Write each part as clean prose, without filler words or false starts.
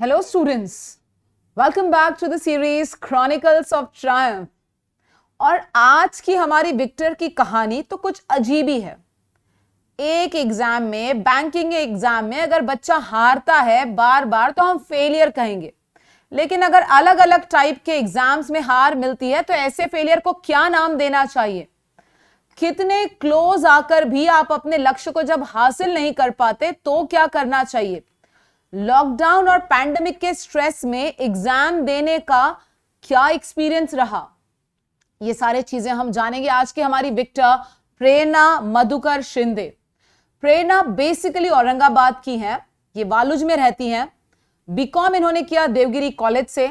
Hello students, welcome back to the series Chronicles of Triumph। और आज की हमारी विक्टर की कहानी तो कुछ अजीब ही है। एक एग्जाम में, बैंकिंग एग्जाम में अगर बच्चा हारता है बार बार तो हम फेलियर कहेंगे, लेकिन अगर अलग अलग टाइप के एग्जाम्स में हार मिलती है तो ऐसे फेलियर को क्या नाम देना चाहिए? कितने क्लोज आकर भी आप अपने लक्ष्य को जब हासिल नहीं कर पाते तो क्या करना चाहिए? लॉकडाउन और पैंडेमिक के स्ट्रेस में एग्जाम देने का क्या एक्सपीरियंस रहा? ये सारे चीजें हम जानेंगे आज की हमारी विक्टर प्रेरणा मधुकर शिंदे। प्रेरणा बेसिकली औरंगाबाद की हैं, ये वालुज में रहती हैं। बीकॉम इन्होंने किया देवगिरी कॉलेज से।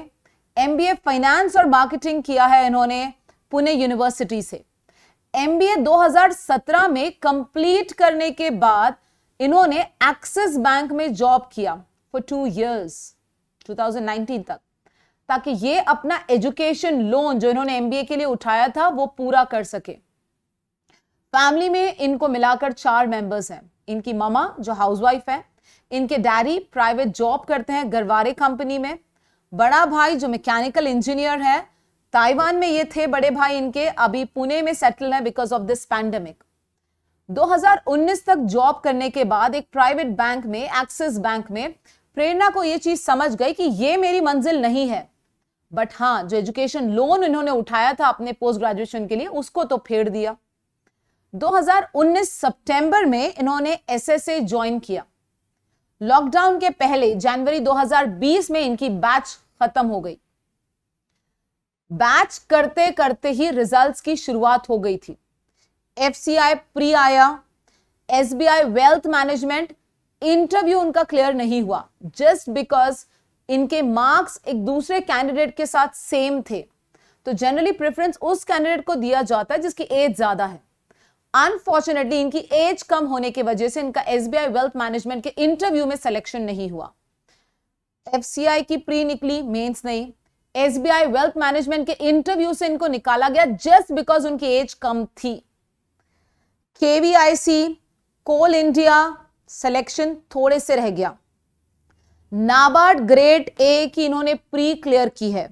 एमबीए फाइनेंस और मार्केटिंग किया है इन्होंने पुणे यूनिवर्सिटी से। एमबीए 2017 में कंप्लीट करने के बाद इन्होंने एक्सिस बैंक में जॉब किया फॉर 2 years 2019 तक, ताकि ये अपना एजुकेशन लोन जो इन्होंने एमबीए के लिए उठाया था वो पूरा कर सके। फैमिली में इनको मिलाकर 4 मेंबर्स हैं। इनकी ममा जो हाउसवाइफ है, इनके डैडी प्राइवेट जॉब करते हैं गरवारे कंपनी में, बड़ा भाई जो मैकेनिकल इंजीनियर है, ताइवान में ये थे बड़े भाई इनके, अभी पुणे में सेटल है बिकॉज ऑफ दिस पैंडेमिक। 2019 तक जॉब करने के बाद एक प्राइवेट बैंक में, एक्सिस बैंक में, प्रेरणा को यह चीज समझ गई कि ये मेरी मंजिल नहीं है, बट हाँ जो एजुकेशन लोन इन्होंने उठाया था अपने पोस्ट ग्रेजुएशन के लिए उसको तो फेर दिया। 2019 सितंबर में इन्होंने एसएसए ज्वाइन किया। लॉकडाउन के पहले जनवरी 2020 में इनकी बैच खत्म हो गई। बैच करते करते ही रिजल्ट्स की शुरुआत हो गई थी। एफसीआई प्री आया, एसबीआई वेल्थ मैनेजमेंट, इंटरव्यू उनका क्लियर नहीं हुआ जस्ट बिकॉज इनके मार्क्स एक दूसरे कैंडिडेट के साथ सेम थे। तो जनरली प्रेफरेंस उस कैंडिडेट को दिया जाता है जिसकी एज ज्यादा है। अनफॉर्चुनेटली इनकी एज कम होने की वजह से इनका एसबीआई वेल्थ मैनेजमेंट के इंटरव्यू में सिलेक्शन नहीं हुआ। एफसीआई की प्री निकली, मेंस नहीं। एसबीआई वेल्थ मैनेजमेंट के इंटरव्यू से इनको निकाला गया जस्ट बिकॉज उनकी एज कम थी। केवीआईसी, कोल इंडिया सिलेक्शन थोड़े से रह गया। नाबार्ड ग्रेड ए की इन्होंने प्री क्लियर की है।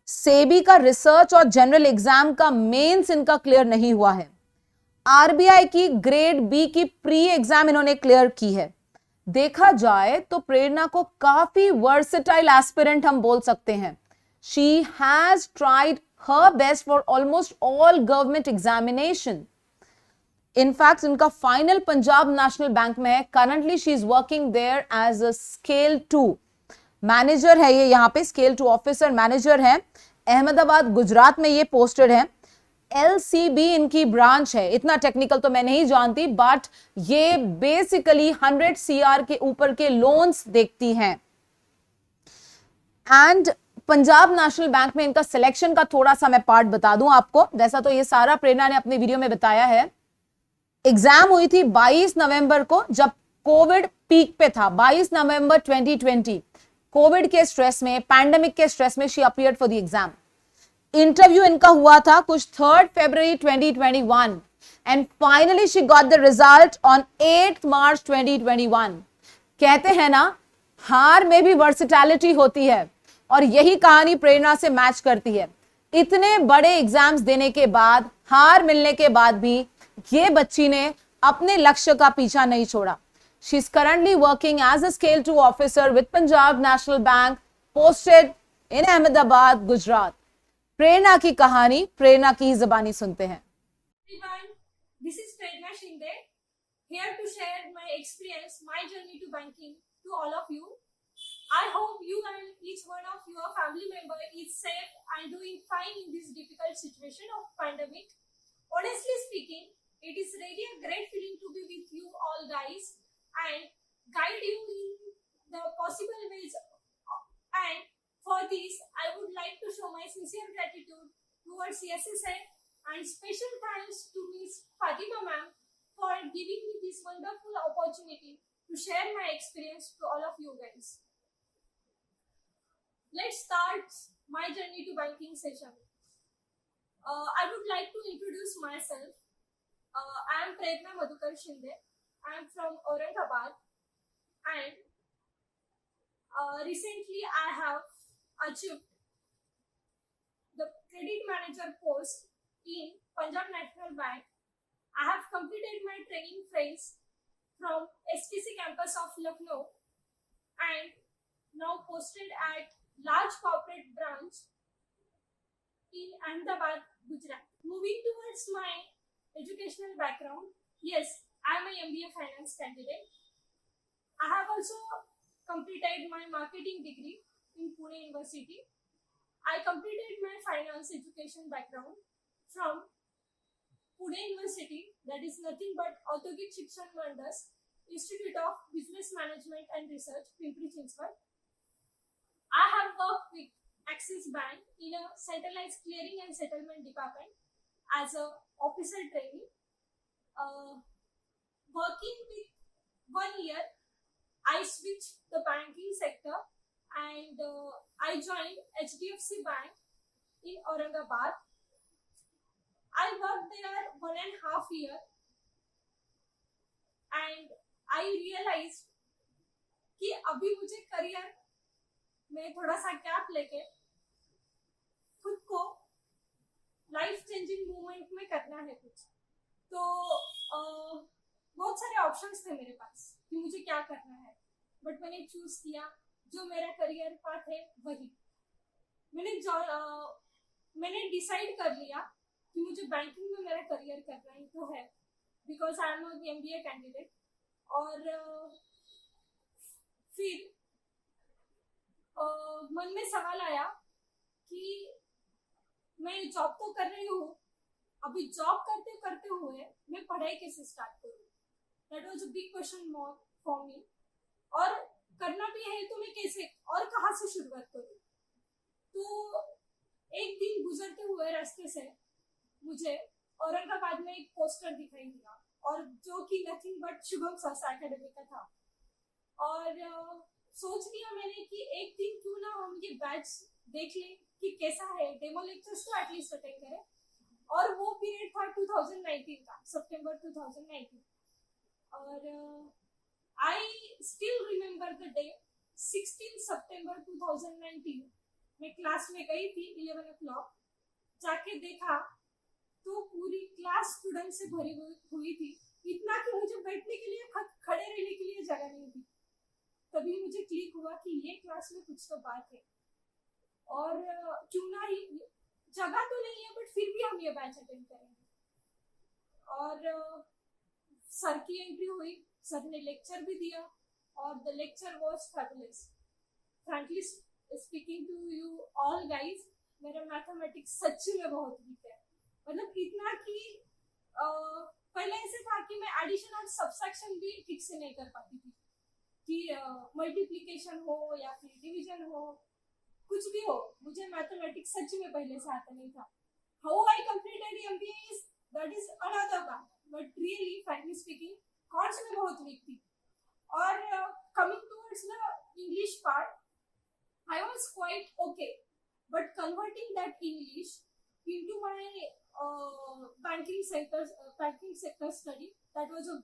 सेबी का रिसर्च और जनरल एग्जाम का मेंस इनका क्लियर नहीं हुआ है। आरबीआई की ग्रेड बी की प्री एग्जाम इन्होंने क्लियर की है। देखा जाए तो प्रेरणा को काफी वर्सेटाइल एस्पिरेंट हम बोल सकते हैं. She has tried her best for almost all government examination. In fact उनका फाइनल पंजाब नेशनल बैंक में है. Currently she is working there as a scale 2 manager है. ये यहाँ पे स्केल 2 ऑफिसर मैनेजर है. अहमदाबाद गुजरात में ये पोस्टेड है. LCB इनकी ब्रांच है. इतना टेक्निकल तो मैं नहीं जानती, बट ये बेसिकली 100 CR के ऊपर के लोन्स देखती हैं. एंड पंजाब नेशनल बैंक में इनका सिलेक्शन का थोड़ा सा मैं पार्ट बता दूं आपको. वैसा तो ये सारा प्रेरणा ने अपने वीडियो में बताया है. एग्जाम हुई थी 22 नवंबर को, जब कोविड पीक पे था. 22 नवंबर 2020 कोविड के स्ट्रेस में, पैंडेमिक के स्ट्रेस में she appeared for the exam. Interview इनका हुआ था कुछ 3 फरवरी 2021 and finally she got the result on 8 March 2021. कहते हैं ना, हार में भी वर्सिटैलिटी होती है, और यही कहानी प्रेरणा से मैच करती है. इतने बड़े एग्जाम्स देने के बाद, हार मिलने के बाद भी ये बच्ची ने अपने लक्ष्य का पीछा नहीं छोड़ा. She is currently working as a scale 2 officer with Punjab National Bank, posted in Ahmedabad, Gujarat. Prerna की कहानी प्रेरणा की ही जुबानी सुनते हैं. This is Prerna Shinde, here to share my experience, my journey to banking to all of you. I hope you and each one of your family member is safe and doing fine in this difficult situation of pandemic. Honestly speaking, it is really a great feeling to be with you all guys and guide you in the possible ways. And for this, I would like to show my sincere gratitude towards CSSA and special thanks to Ms. Fatima ma'am for giving me this wonderful opportunity to share my experience to all of you guys. Let's start my journey to banking session. I would like to introduce myself. I am Prerna Madhukar Shinde. I am from Aurangabad, and recently I have achieved the credit manager post in Punjab National Bank. I have completed my training phase from STC campus of Lucknow and now posted at large corporate branch in Ahmedabad, Gujarat. Moving towards my educational background, yes, I am a MBA finance candidate. I have also completed my marketing degree in Pune University. I completed my finance education background from Pune University, that is nothing but Audyogik Shikshan Mandas, Institute of Business Management and Research, Pimpri Chinchwad. I have worked with Axis Bank in a centralized clearing and settlement department as a officer trainee. Working with 1 year, I switched the banking sector and I joined HDFC Bank in Aurangabad. I worked there 1.5 years and I realized कि अभी मुझे career में थोड़ा सा gap लेके खुद को life changing movement में करना है कुछ. तो बहुत सारे ऑप्शंस थे मेरे पास कि मुझे क्या करना है, बट मैंने चूज किया जो मेरा करियर पाथ है वही. मैंने डिसाइड कर लिया कि मुझे बैंकिंग में मेरा करियर करना ही तो है, because I am an MBA candidate. और फिर मन में सवाल आया कि मैं जॉब तो कर रही हूँ, अभी जॉब करते करते हुए मैं पढ़ाई कैसे स्टार्ट करूँ. That was a big question mark for me. और करना भी है तो मैं कैसे और कहाँ से शुरुआत करूँ. तो एक दिन गुजरते हुए रास्ते से मुझे औरंगाबाद में एक पोस्टर दिखाई दिया, और जो कि nothing but Shubham Sasa academy का था. और सोच लिया मैंने कि एक दिन क्यों ना हम ये बैच देख लें कि कैसा है, डेमो लेक्चर्स तो एटलीस्ट अटेंड करें. और वो पीरियड था 2019 का, सितंबर 2019. और I still remember the day 16 सितंबर 2019. मैं क्लास में गई थी 11 o'clock. जाके देखा तो पूरी क्लास स्टूडेंट से भरी हुई थी, इतना कि मुझे बैठने के लिए खड़े रहने के लिए जगह नहीं थी. तभी मुझे क्लिक हुआ कि ये क्लास में कुछ तो बात है, और क्यों ना ही, जगह तो नहीं है बट फिर भी हम ये बैच अटेंड करेंगे। और सर की एंट्री हुई, सर ने लेक्चर भी दिया, और the lecture was fabulous. Frankly speaking to you all guys, मेरा मैथमेटिक्स सच्ची में बहुत वीक है। मतलब इतना कि पहले ऐसे था कि मैं एडिशन और सब्सट्रैक्शन भी ठीक से नहीं कर पाती थी, कि मल्टीप्लिकेशन हो या फिर डिवीजन हो, कुछ भी हो, मुझे मैथमेटिक्स सच में पहले से आता नहीं था। How I completed MBA is that is another part, but really frankly speaking कॉर्ड्स में बहुत वीक थी। और coming towards the English part, I was quite okay, but converting that English into my banking sector study, that was a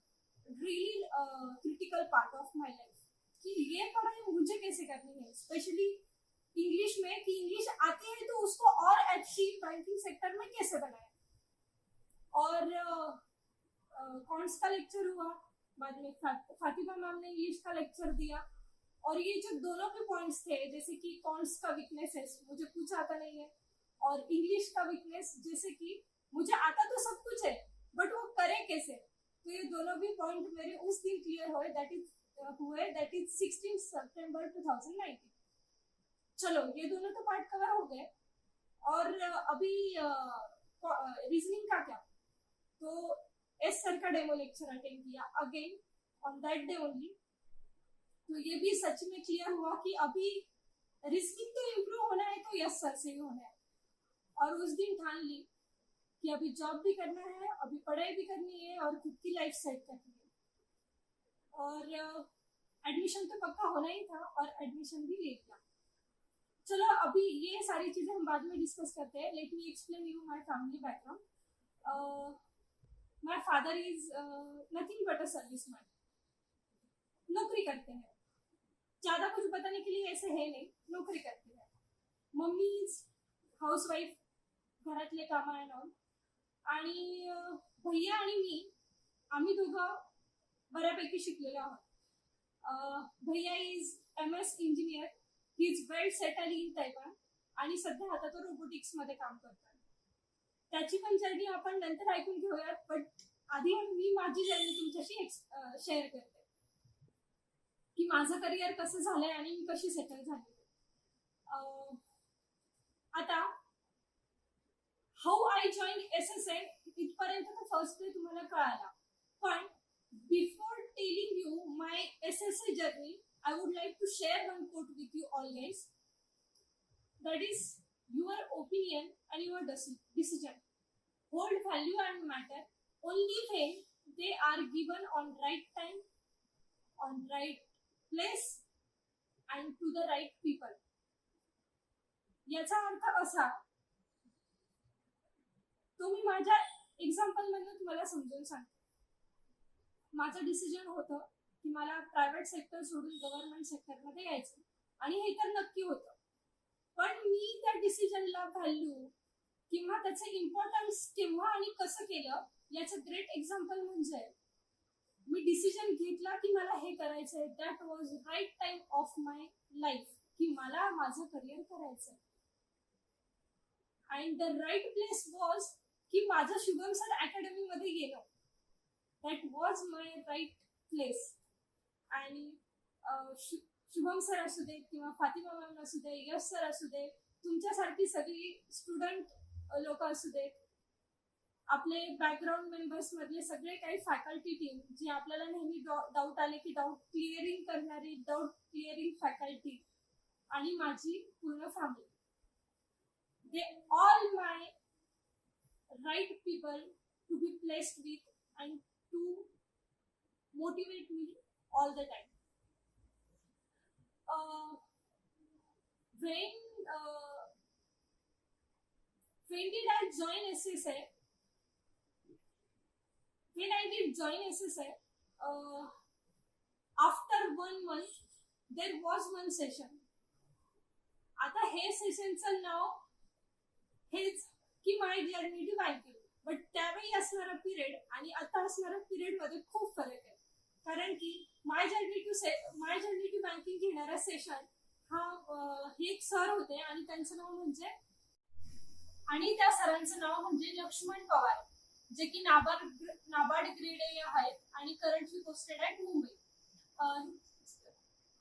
really critical part of my life. कि ये पढ़ाई मुझे कैसे करनी है, स्पेशली इंग्लिश में, कि इंग्लिश आती है तो उसको और अच्छी बैंकिंग सेक्टर में कैसे बनाए। और कॉन्स का लेक्चर हुआ, बाद में फातिमा मैम ने इंग्लिश का लेक्चर दिया, और ये जो दोनों भी पॉइंट्स थे, जैसे कि कॉन्स का वीकनेस है, मुझे कुछ आता नहीं है, और इंग्लिश का वीकनेस जैसे कि मुझे आता तो सब कुछ है बट वो करे कैसे, तो ये दोनों भी पॉइंट मेरे उस दिन क्लियर हुए, दैट इज 16 सितंबर 2019। चलो ये दोनों तो पार्ट कवर हो गए, और अभी रीजनिंग का क्या, तो एस सर का डेमो लेक्चर अटेंड किया again on that day only. तो ये भी सच में क्लियर हुआ कि अभी रीजनिंग तो इम्प्रूव होना है तो यस सर से ही होना है, और उस दिन ठान ली कि अभी जॉब भी करना है, अभी पढ़ाई भी करनी है, और खुद की लाइफ सेट करनी है। और एडमिशन तो पक्का होना ही था, और एडमिशन भी ले लिया। चलो अभी ये सारी चीजें हम बाद में डिस्कस करते हैं। Let me explain you my family background. My father is nothing but a serviceman, नौकरी करते हैं, ज्यादा कुछ बताने के लिए ऐसे है नहीं, नोकरी करते हैं। मम्मी इज हाऊसवाईफ, घरातले कामं अँड ऑल, आणि भैया आणि मी, आम्ही दोघं बऱ्यापैकी शिकलेलो आहोत। भैया is MS engineer, he is well settle in Taiwan, आणि सध्या आता तो रोबोटिक्स मध्ये काम करतोय। त्याची पण जर्नी आपण नंतर ऐकून घेऊयात, बट आधी मी माझी जर्नी तुमच्याशी शेअर करते की माझं करिअर कसं झालंय आणि मी कशी सेटल झाले। आता हाऊ आय जॉईन SSA इथपर्यंत तर फर्स्ट डे तुम्हाला कळाला, पण before telling you my SSA journey, I would like to share one quote with you all guys. That is, your opinion and your decision hold value and matter only when they are given on right time, on right place and to the right people. याचा अर्थ असा, तो मी माझ्या example मधून तुम्हाला समजून सांगते। माझं डिसिजन होतं की मला प्रायव्हेट सेक्टर सोडून गव्हर्नमेंट सेक्टरमध्ये यायचं, आणि हे तर नक्की होतं, पण मी त्या डिसिजनला व्हॅल्यू किंवा त्याचं इम्पॉर्टन्स केव्हा आणि कसं केलं याचं ग्रेट एक्झाम्पल म्हणजे, मी डिसिजन घेतला की मला हे करायचंय, that was right time of my life, की मला माझं करिअर करायचंय, and the right place was की माझं शुभम सर अकॅडमी मध्ये गेलं, that was my right place. आणि शुभम सर असू दे किंवा फातिमा मॅम असू दे, यश सर असू दे, तुमच्यासारखी सगळी स्टुडंट लोक असू दे, आपले बॅकग्राऊंड मेंबर्स मधले सगळे काही फॅकल्टी टीम, जे आपल्याला नेहमी डाऊट आले की डाऊट क्लिअरिंग करणारी, डाऊट क्लिअरिंग फॅकल्टी, आणि माझी पूर्ण family, they all my right people to be placed with and to motivate me all the time. When did I join SSA? When I did join SSA, after 1 month there was one session. आता हे सेशनचं नाव हेच की माय journey to banking, but त्यावेळी असणारा period आणि आता असणाऱ्या period मध्ये खूप फरक आहे। कारण की माय जर्नी टू बँकिंग घेणारा सेशन हे एक सर होते आणि त्यांचं नाव म्हणजे आणि त्या सरांचं नाव म्हणजे लक्ष्मण पवार, जे की नाबार्ड ग्रेड ए आहेत आणि currently posted at Mumbai.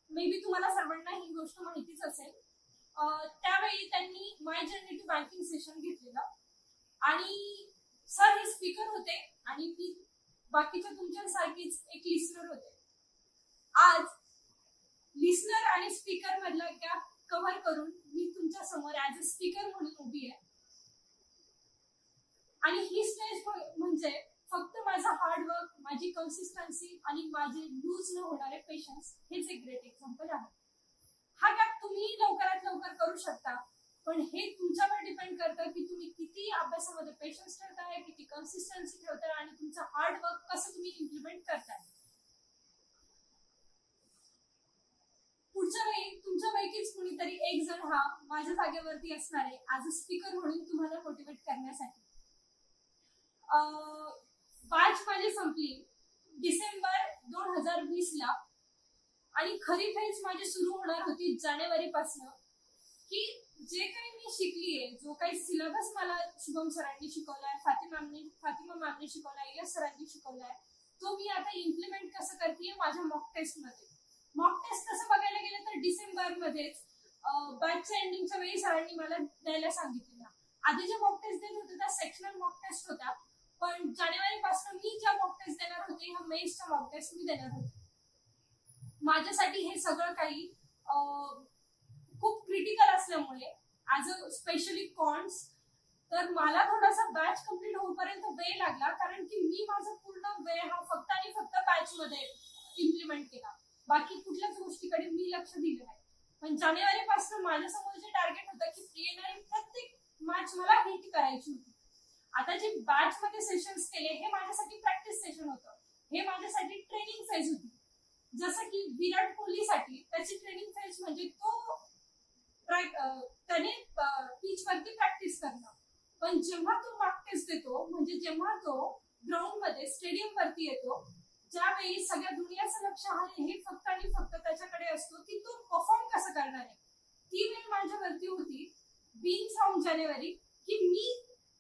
May be तुम्हाला सर्वांना ही गोष्ट माहितीच असेल. त्यावेळी त्यांनी माय जर्नी टू बँकिंग सेशन घेतलेलं आणि सर हे स्पीकर होते आणि मी बाकीच्या तुमच्यासारखीच एक लिस्नर होते. आज लिस्नर आणि स्पीकर मधला गॅप कव्हर करून मी तुमच्या समोर ऍज अ स्पीकर म्हणून उभी आहे आणि ही स्टेज म्हणजे फक्त माझा हार्डवर्क, माझी कन्सिस्टन्सी आणि माझे लूज न होणारे पेशन्स हेच एक ग्रेट एक्झाम्पल आहे. हा गॅप तुम्ही लवकरात लवकर करू शकता, पण हे तुमच्यावर डिपेंड करतं की तुम्ही किती अभ्यासामध्ये पेशन्स ठेवताय, किती कन्सिस्टन्सी ठेवताय आणि तुमचं हार्डवर्क कसं तुम्ही इम्प्लिमेंट करताय. पुढच्या वेळी तुमच्यापैकीच कुणीतरी एक जण हा माझ्या जागेवरती असणार आहे ऍज अ स्पीकर म्हणून तुम्हाला मोटिवेट करण्यासाठी. बॅच माझी संपली डिसेंबर 2020 ला आणि खरी फेज माझी सुरू होणार होती जानेवारी पासून. की जे काही मी शिकलीये, जो काही सिलेबस मला शुभम सरांनी शिकवलाय, फातिमा मॅमने शिकवलाय, यश सरांनी शिकवलाय, तो मी आता इम्प्लिमेंट कसं करतेय माझ्या मॉक टेस्ट मध्ये. मॉक टेस्ट तसं बघायला गेलं तर डिसेंबर मध्येच बॅचच्या एंडिंगच्या वेळी सरांनी मला द्यायला सांगितलेलं. आधी जे मॉक टेस्ट देत होते त्या सेक्शनल मॉक टेस्ट होत्या, पण जानेवारी पासून मी ज्या मॉक टेस्ट देणार होते ह्या मेन्सच्या मॉक टेस्ट मी देणार होते. माझ्यासाठी हे सगळं काही खूप क्रिटिकल असल्यामुळे ऍज अ स्पेशली कॉन्स तर मला थोडासा बॅच कम्प्लीट होईपर्यंत वेळ लागला, कारण की मी माझा पूर्ण वेळ हा फक्त आणि फक्त बॅच मध्ये इम्प्लिमेंट केला. बाकी कुठल्याच गोष्टीकडे मी लक्ष दिलं नाही. पण जानेवारी पासून माझ्यासमोर जे टार्गेट होतं की येणारी प्रत्येक मॅच मला हिट करायची होती. आता जे बॅच मध्ये सेशन्स केले हे माझ्यासाठी प्रॅक्टिस सेशन होतं, हे माझ्यासाठी ट्रेनिंग फेज होती. जसं की विराट कोहलीसाठी त्याची ट्रेनिंग फेज म्हणजे त्याने पिच वरती प्रॅक्टिस करणं. पण जेव्हा तो प्रॅक्टिस देतो म्हणजे जेव्हा तो ग्राउंड मध्ये स्टेडियम वरती येतो, ज्यावेळी सगळ्या दुनियाचं लक्ष हे फक्त आणि फक्त त्याच्याकडे असतो की तो परफॉर्म कसं करणार आहे. ती वेळ माझ्यावरती होती बीइंग फ्रॉम जानेवारी की मी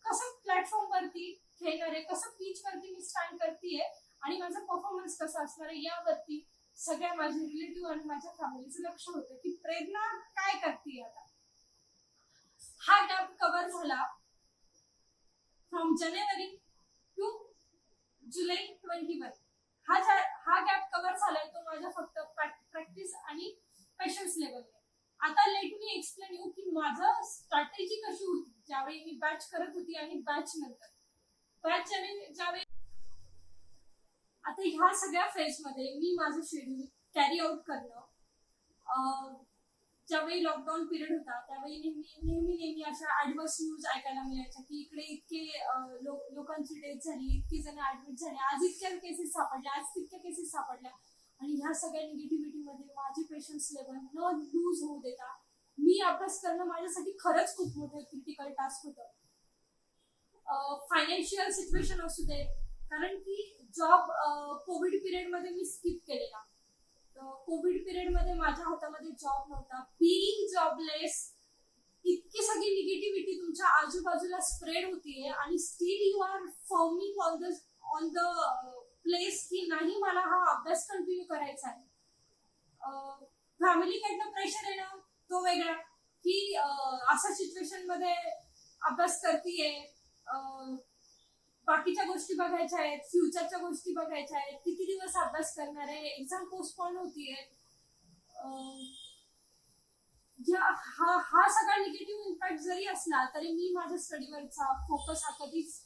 कसं प्लॅटफॉर्म वरती खेळणार आहे, कसं पिच वरती मी स्टँड करतेय आणि माझा परफॉर्मन्स कसा असणार आहे यावरती सगळ्या माझे रिलेटिव्ह आणि माझ्या फॅमिलीचं लक्ष होतं की प्रेरणा काय करते. आता हा गॅप कव्हर झाला फ्रॉम जानेवारी टू जुलै 21. हा गॅप कव्हर झालाय तो माझ्या फक्त प्रॅक्टिस आणि पेशन्स लेवलने. आता लेट मी एक्सप्लेन यू की माझं स्ट्रॅटेजी कशी होती ज्यावेळी मी बॅच करत होती आणि बॅच नंतर. बॅच ज्यावेळी आता ह्या सगळ्या फेज मध्ये मी माझं शेड्यूल कॅरी आउट करणं. ज्यावेळी लॉकडाऊन पिरियड होता त्यावेळी नेहमी अशा ऍडव्हर्स न्यूज ऐकायला मिळायच्या की इकडे इतके लोकांची डेथ झाली, इतकी जण ऍडमिट झाले, आज इतक्या केसेस सापडल्या, आज तितक्या केसेस सापडल्या. आणि ह्या सगळ्या निगेटिव्हिटी मध्ये माझे पेशन्स लेवल न लूज होऊ देता मी अभ्यास करणं माझ्यासाठी खरंच खूप मोठं क्रिटिकल टास्क होतं. फायनान्शियल सिच्युएशन असू दे, कारण की जॉब कोविड पिरियड मध्ये मी स्किप केलेला. कोविड पिरियड मध्ये माझ्या हातामध्ये जॉब नव्हता. बीइंग जॉबलेस इतकी सगळी निगेटिव्हिटी तुमच्या आजूबाजूला स्प्रेड होतीये आणि still you are forming on the place की नाही मला हा अभ्यास कंटिन्यू करायचा आहे. फॅमिलीकडनं प्रेशर येणं तो वेगळा की अशा सिच्युएशन मध्ये अभ्यास करतीये, बाकीच्या गोष्टी बघायच्या आहेत, फ्युचरच्या गोष्टी बघायच्या आहेत, किती दिवस अभ्यास करणार आहे, एक्झाम पोस्टपोन होतीये. हा सगळा निगेटिव्ह इम्पॅक्ट जरी असला तरी मी माझ्या स्टडीवरचा फोकस हा कधीच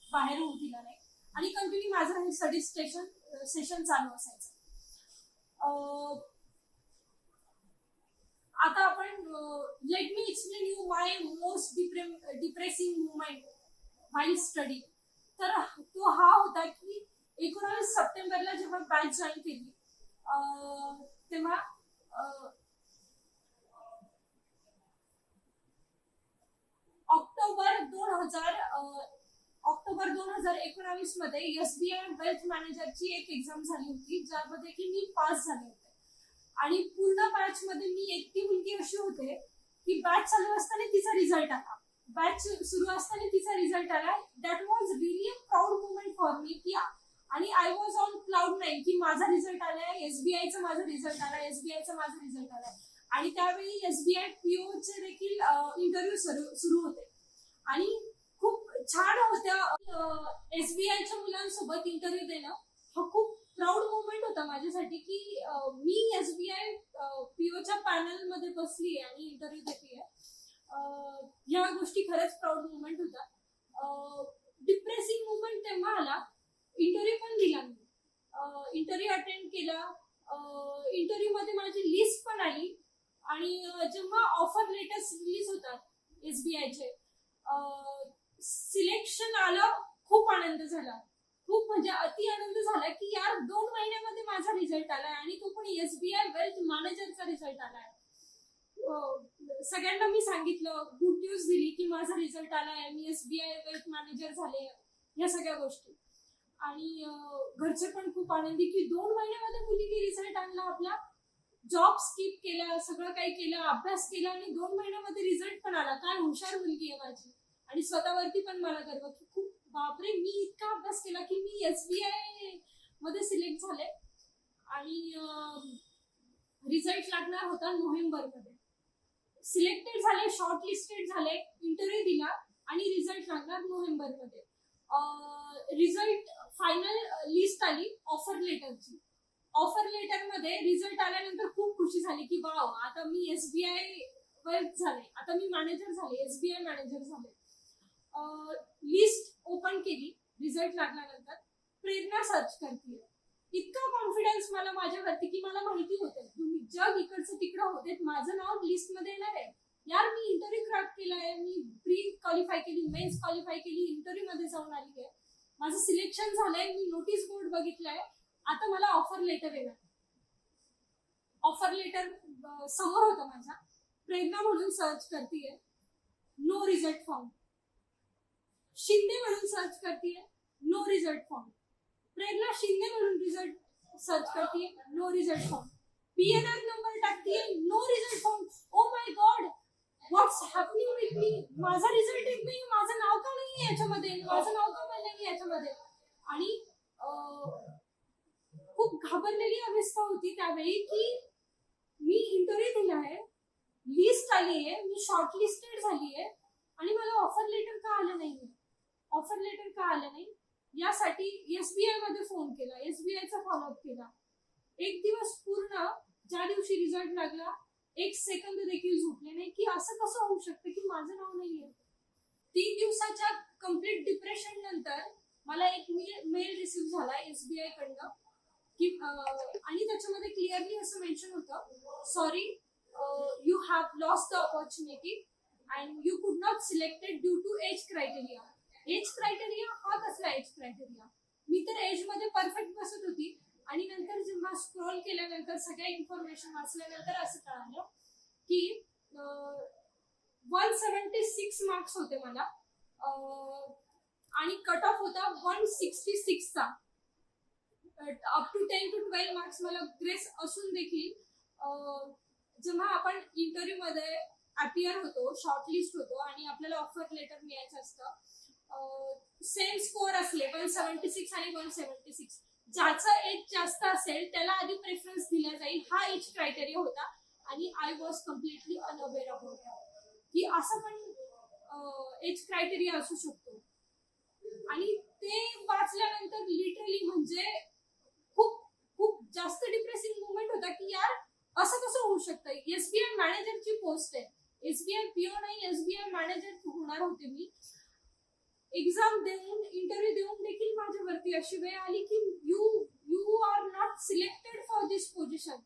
बाहेर होऊ दिला नाही आणि कंटिन्यू माझं हे स्टडी सेशन चालू असायचं. आता आपण let me explain you my most depressing movement while study. तर तो हा होता की 19 सप्टेंबरला जेव्हा बॅच जॉईन केली तेव्हा ऑक्टोबर 2019 मध्ये SBI वेल्थ मॅनेजरची एक एक्झाम झाली होती, ज्यामध्ये की मी पास झाले होते. आणि पूर्ण बॅच मध्ये मी एकटी मुलगी अशी होते की बॅच चालू असताना तिचा रिझल्ट आला, बॅच सुरू असताना तिचा रिझल्ट आला. That was really a proud movement for me की, आणि आय वॉज ऑन क्लाउड 9 की माझा रिझल्ट आलाय, SBIचा माझा रिझल्ट आलाय, SBIचा माझा रिझल्ट आलाय. आणि त्यावेळी SBI PO चे देखील इंटरव्ह्यू सुरू होते आणि खूप छान होत्या. SBIच्या मुलांसोबत इंटरव्ह्यू देणं हा खूप प्राऊड मुवमेंट होता माझ्यासाठी की मी SBI POच्या पॅनल मध्ये बसली आहे आणि इंटरव्ह्यू देते. या गोष्टी खरंच प्राऊड मुवमेंट होता. डिप्रेसिंग मुवमेंट तेव्हा आला, इंटरव्ह्यू पण दिला मी, इंटरव्ह्यू अटेंड केला, इंटरव्ह्यू मध्ये माझी लिस्ट पण आली. आणि जेव्हा ऑफर लेटर्स रिलीज होतात SBIचे, सिलेक्शन आलं, खूप आनंद झाला, खूप म्हणजे अति आनंद झाला की यार 2 महिन्यामध्ये माझा रिझल्ट आलाय आणि तो पण SBI वेल्थ मॅनेजरचा रिझल्ट आलाय. सगळ्यांना मी सांगितलं, गुड न्यूज दिली की माझा रिझल्ट आलाय, मी SBI वेल्थ मॅनेजर झाले, या सगळ्या गोष्टी. आणि घरचे पण खूप आनंदी की 2 महिन्यामध्ये मुलीने रिझल्ट आणला आपला, जॉब स्किप केला, सगळं काही केलं, अभ्यास केला आणि 2 महिन्यामध्ये रिझल्ट पण आला. काय हुशार मुलगी आहे माझी. आणि स्वतःवरती पण मला गर्व की खूप बापरे, मी इतका अभ्यास केला की मी SBI मध्ये सिलेक्ट झाले. आणि रिझल्ट लागणार होता नोव्हेंबरमध्ये. सिलेक्टेड झाले, शॉर्ट लिस्टेड झाले, इंटरव्ह्यू दिला आणि रिझल्ट लागणार नोव्हेंबरमध्ये. रिझल्ट फायनल लिस्ट आली ऑफर लेटरची. ऑफर लेटर मध्ये रिझल्ट आल्यानंतर खूप खुशी झाली की वाव, आता मी SBI वेल्थ झाले, आता मी मॅनेजर झाले, SBI मॅनेजर झाले. लिस्ट ओपन केली, रिझल्ट लागल्यानंतर प्रेरणा सर्च करते. इतका कॉन्फिडन्स मला माझ्यावरती की मला माहिती होतं तुम्ही जग इकडचं तिकडं होते, माझं नाव लिस्ट मध्ये येणार आहे. यार मी इंटरव्ह्यू क्रॅक केलाय, मी प्री क्वालिफाय केली, मेन्स क्वालिफाय केली, इंटरव्ह्यू मध्ये जाऊन आली आहे, माझं सिलेक्शन झालंय, मी नोटीस बोर्ड बघितलाय, आता मला ऑफर लेटर येणार. ऑफर लेटर समोर होतं माझ्या. प्रेरणा म्हणून सर्च करतेय, नो रिझल्ट फॉर्म. शिंदे म्हणून सर्च करतेय, नो रिझल्ट फॉर्म. प्रेरणा शिंदे म्हणून रिझल्ट सर्च करतेय, नो रिझल्ट फॉर्म. PNR नंबर टाकतेय, नो रिझल्ट फॉर्म. Oh my God, what's happening with me. माझा रिझल्ट येत नाही, माझं नाव का नाही याच्यामध्ये, माझं नाव का नाही याच्यामध्ये. आणि खूप घाबरलेली अवस्था होती त्यावेळी की मी इंटरव्ह्यू दिला आहे, लिस्ट आली आहे, मी शॉर्ट लिस्टेड झाली आहे आणि मला ऑफर लेटर का आलं नाही. ऑफर लेटर का आलं नाही यासाठी SBI मध्ये फोन केला, SBIचा फॉलोअप केला. एक दिवस पूर्ण, ज्या दिवशी रिझल्ट लागला, 1 सेकंद देखील झोपले नाही की असं कसं होऊ शकतं की माझं नाव नाहीये. 3 दिवसाच्या कम्प्लीट डिप्रेशन नंतर मला एक मेल रिसीव्ह झाला SBI कडनं की, आणि त्याच्यामध्ये क्लिअरली असं मेन्शन होतं, sorry you have lost the opportunity and you could not selected due to age criteria. Age criteria हा कसला एज क्रायटेरिया. मी तर एज मध्ये परफेक्ट बसत होती आणि नंतर जेव्हा स्क्रोल केल्यानंतर सगळ्या इन्फॉर्मेशन वाचल्यानंतर असं कळालं की 176 मार्क्स होते मला आणि कट ऑफ होता 166 चा. अप टू 10 to 12 मार्क्स मला ग्रेस असून देखील जेव्हा आपण इंटरव्ह्यू मध्ये अपियर होतो, शॉर्टलिस्ट होतो आणि आपल्याला ऑफर लेटर मिळायचं असतं, सेम स्कोअर असले 176 आणि 176, ज्याचा एज जास्त असेल त्याला आधी प्रेफरन्स दिला जाईल, हा एज क्रायटेरिया होता. आणि I was completely unaware about की असं पण एज क्रायटेरिया असू शकतो. आणि ते वाचल्यानंतर लिटरली म्हणजे खूप खूप जास्त डिप्रेसिंग मुवमेंट होता की यार असं कसं होऊ शकतं. SBI मॅनेजरची पोस्ट आहे, SBI PO नाही, SBI मॅनेजर होणार होते मी. एक्झाम देऊन, इंटरव्ह्यू देऊन देखील माझ्यावरती अशी वेळ आली की you are not selected for this position.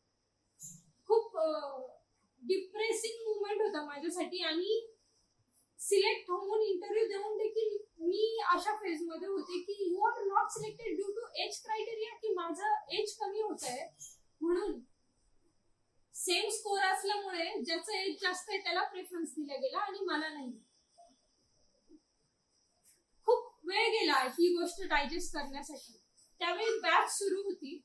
खूप डिप्रेसिंग मुवमेंट होता माझ्यासाठी. आणि सिलेक्ट होऊन इंटरव्ह्यू देऊन देखील मी अशा फेज मध्ये होते की you are not selected due to age criteria, की माझं एज कमी होत आहे म्हणून. सेम स्कोर असल्यामुळे ज्याचं एज जास्त आहे त्याला प्रेफरन्स दिला गेला आणि मला नाही. खूप वेळ गेला ही गोष्ट डायजेस्ट करण्यासाठी. त्यावेळी बॅच सुरू होती,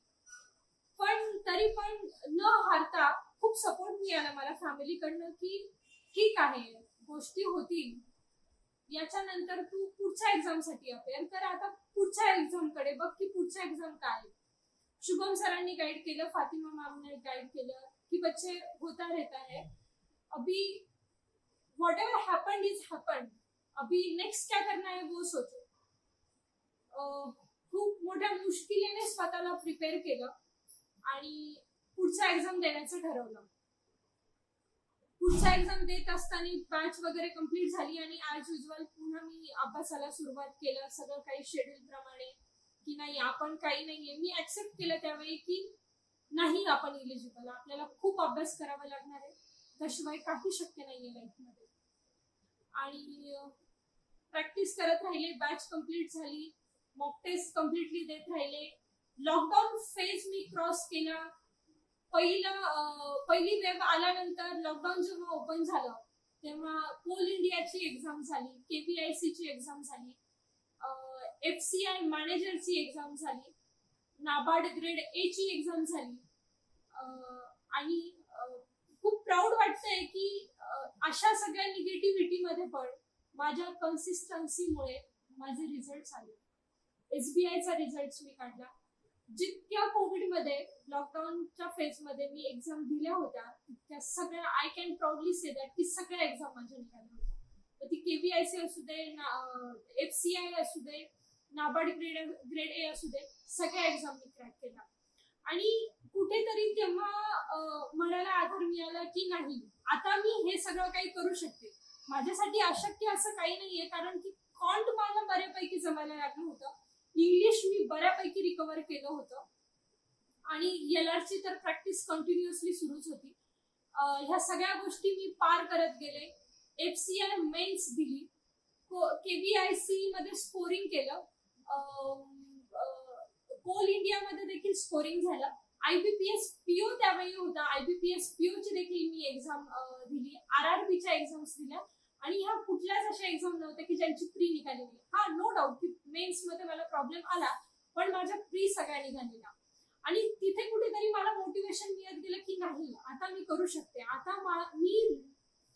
पण तरी पण न हारता खूप सपोर्ट मिळाला मला फॅमिलीकडनं की ठीक आहे, गोष्टी होतील, याच्यानंतर तू पुढच्या एक्झाम साठी अपेअर कर, आता पुढच्या एक्झाम कडे बघ की पुढच्या एक्झाम काय. शुभम सरांनी गाइड केलं, फातिमा मॅम ने गाइड केलं कि बच्चे होता रहता है, अभी what ever happened is happened, अभी नेक्स्ट क्या करना है वो सोचो. खूप मोठ्या मुश्किलीने स्वतःला प्रिपेअर केलं आणि पुढचा एक्झाम देण्याचं ठरवलं. पुढचा एक्झाम देत असताना बॅच वगैरे कम्प्लीट झाली आणि ऍज युजल पुन्हा मी अभ्यासाला सुरुवात केलं, सगळं काही शेड्यूल प्रमाणे की नाही आपण काही नाहीये. मी ऍक्सेप्ट केलं त्यावेळी की नाही आपण इलिजिबल, आपल्याला खूप अभ्यास करावा लागणार आहे, त्याशिवाय काही शक्य नाहीये लाईफमध्ये. आणि प्रॅक्टिस करत राहिले, बॅच कम्प्लीट झाली, मॉक टेस्ट कम्प्लिटली देत राहिले. लॉकडाऊन फेज मी क्रॉस केला. पहिली वेव्ह आल्यानंतर लॉकडाऊन जेव्हा ओपन झालं तेव्हा कोल इंडियाची एक्झाम झाली, KPIC ची एक्झाम झाली, FCI मॅनेजरची एक्झाम झाली, नाबार्ड ग्रेड A ची एक्झाम झाली. आणि खूप प्राऊड वाटतंय की अशा सगळ्या निगेटिव्हिटी मध्ये पण माझ्या कन्सिस्टन्सीमुळे माझे रिझल्ट आले. SBIचा रिझल्ट मी काढला. जितक्या कोविडमध्ये लॉकडाऊनच्या फेजमध्ये मी एक्झाम दिल्या होत्या तितक्या सगळ्या I can proudly say that की सगळ्या एक्झाम माझ्या निघाल्या होत्या. ती KPIC असू दे, FCI असू दे, नाबार्ड ग्रेड A असू दे, सगळ्या एक्झाम मी क्रॅक केल्या. आणि कुठेतरी तेव्हा मनाला आधार मिळाला की नाही आता मी हे सगळं काही करू शकते. माझ्यासाठी अशक्य असं काही नाहीये, कारण की कॉन्ट मला बऱ्यापैकी जमायला लागलं होतं, इंग्लिश मी बऱ्यापैकी रिकव्हर केलं होतं आणि LRची तर प्रॅक्टिस कंटिन्युअसली सुरूच होती. ह्या सगळ्या गोष्टी मी पार करत गेले. FCI मेन्स दिली, KPIC मध्ये स्कोरिंग केलं, कोल इंडियामध्ये देखील स्कोरिंग झालं. IBPS PO त्यावेळी होता, IBPS PO ची देखील मी एक्झाम दिली, RRBच्या एक्झाम्स दिल्या. आणि ह्या कुठल्याच अशा एक्झाम नव्हत्या की ज्यांची प्री निघालेली. हा नो डाऊट की मेन्स मध्ये मला प्रॉब्लेम आला, पण माझ्या प्री सगळ्या निघालेल्या. आणि तिथे कुठेतरी मला मोटिवेशन मिळत गेलं की नाही आता मी करू शकते, आता मी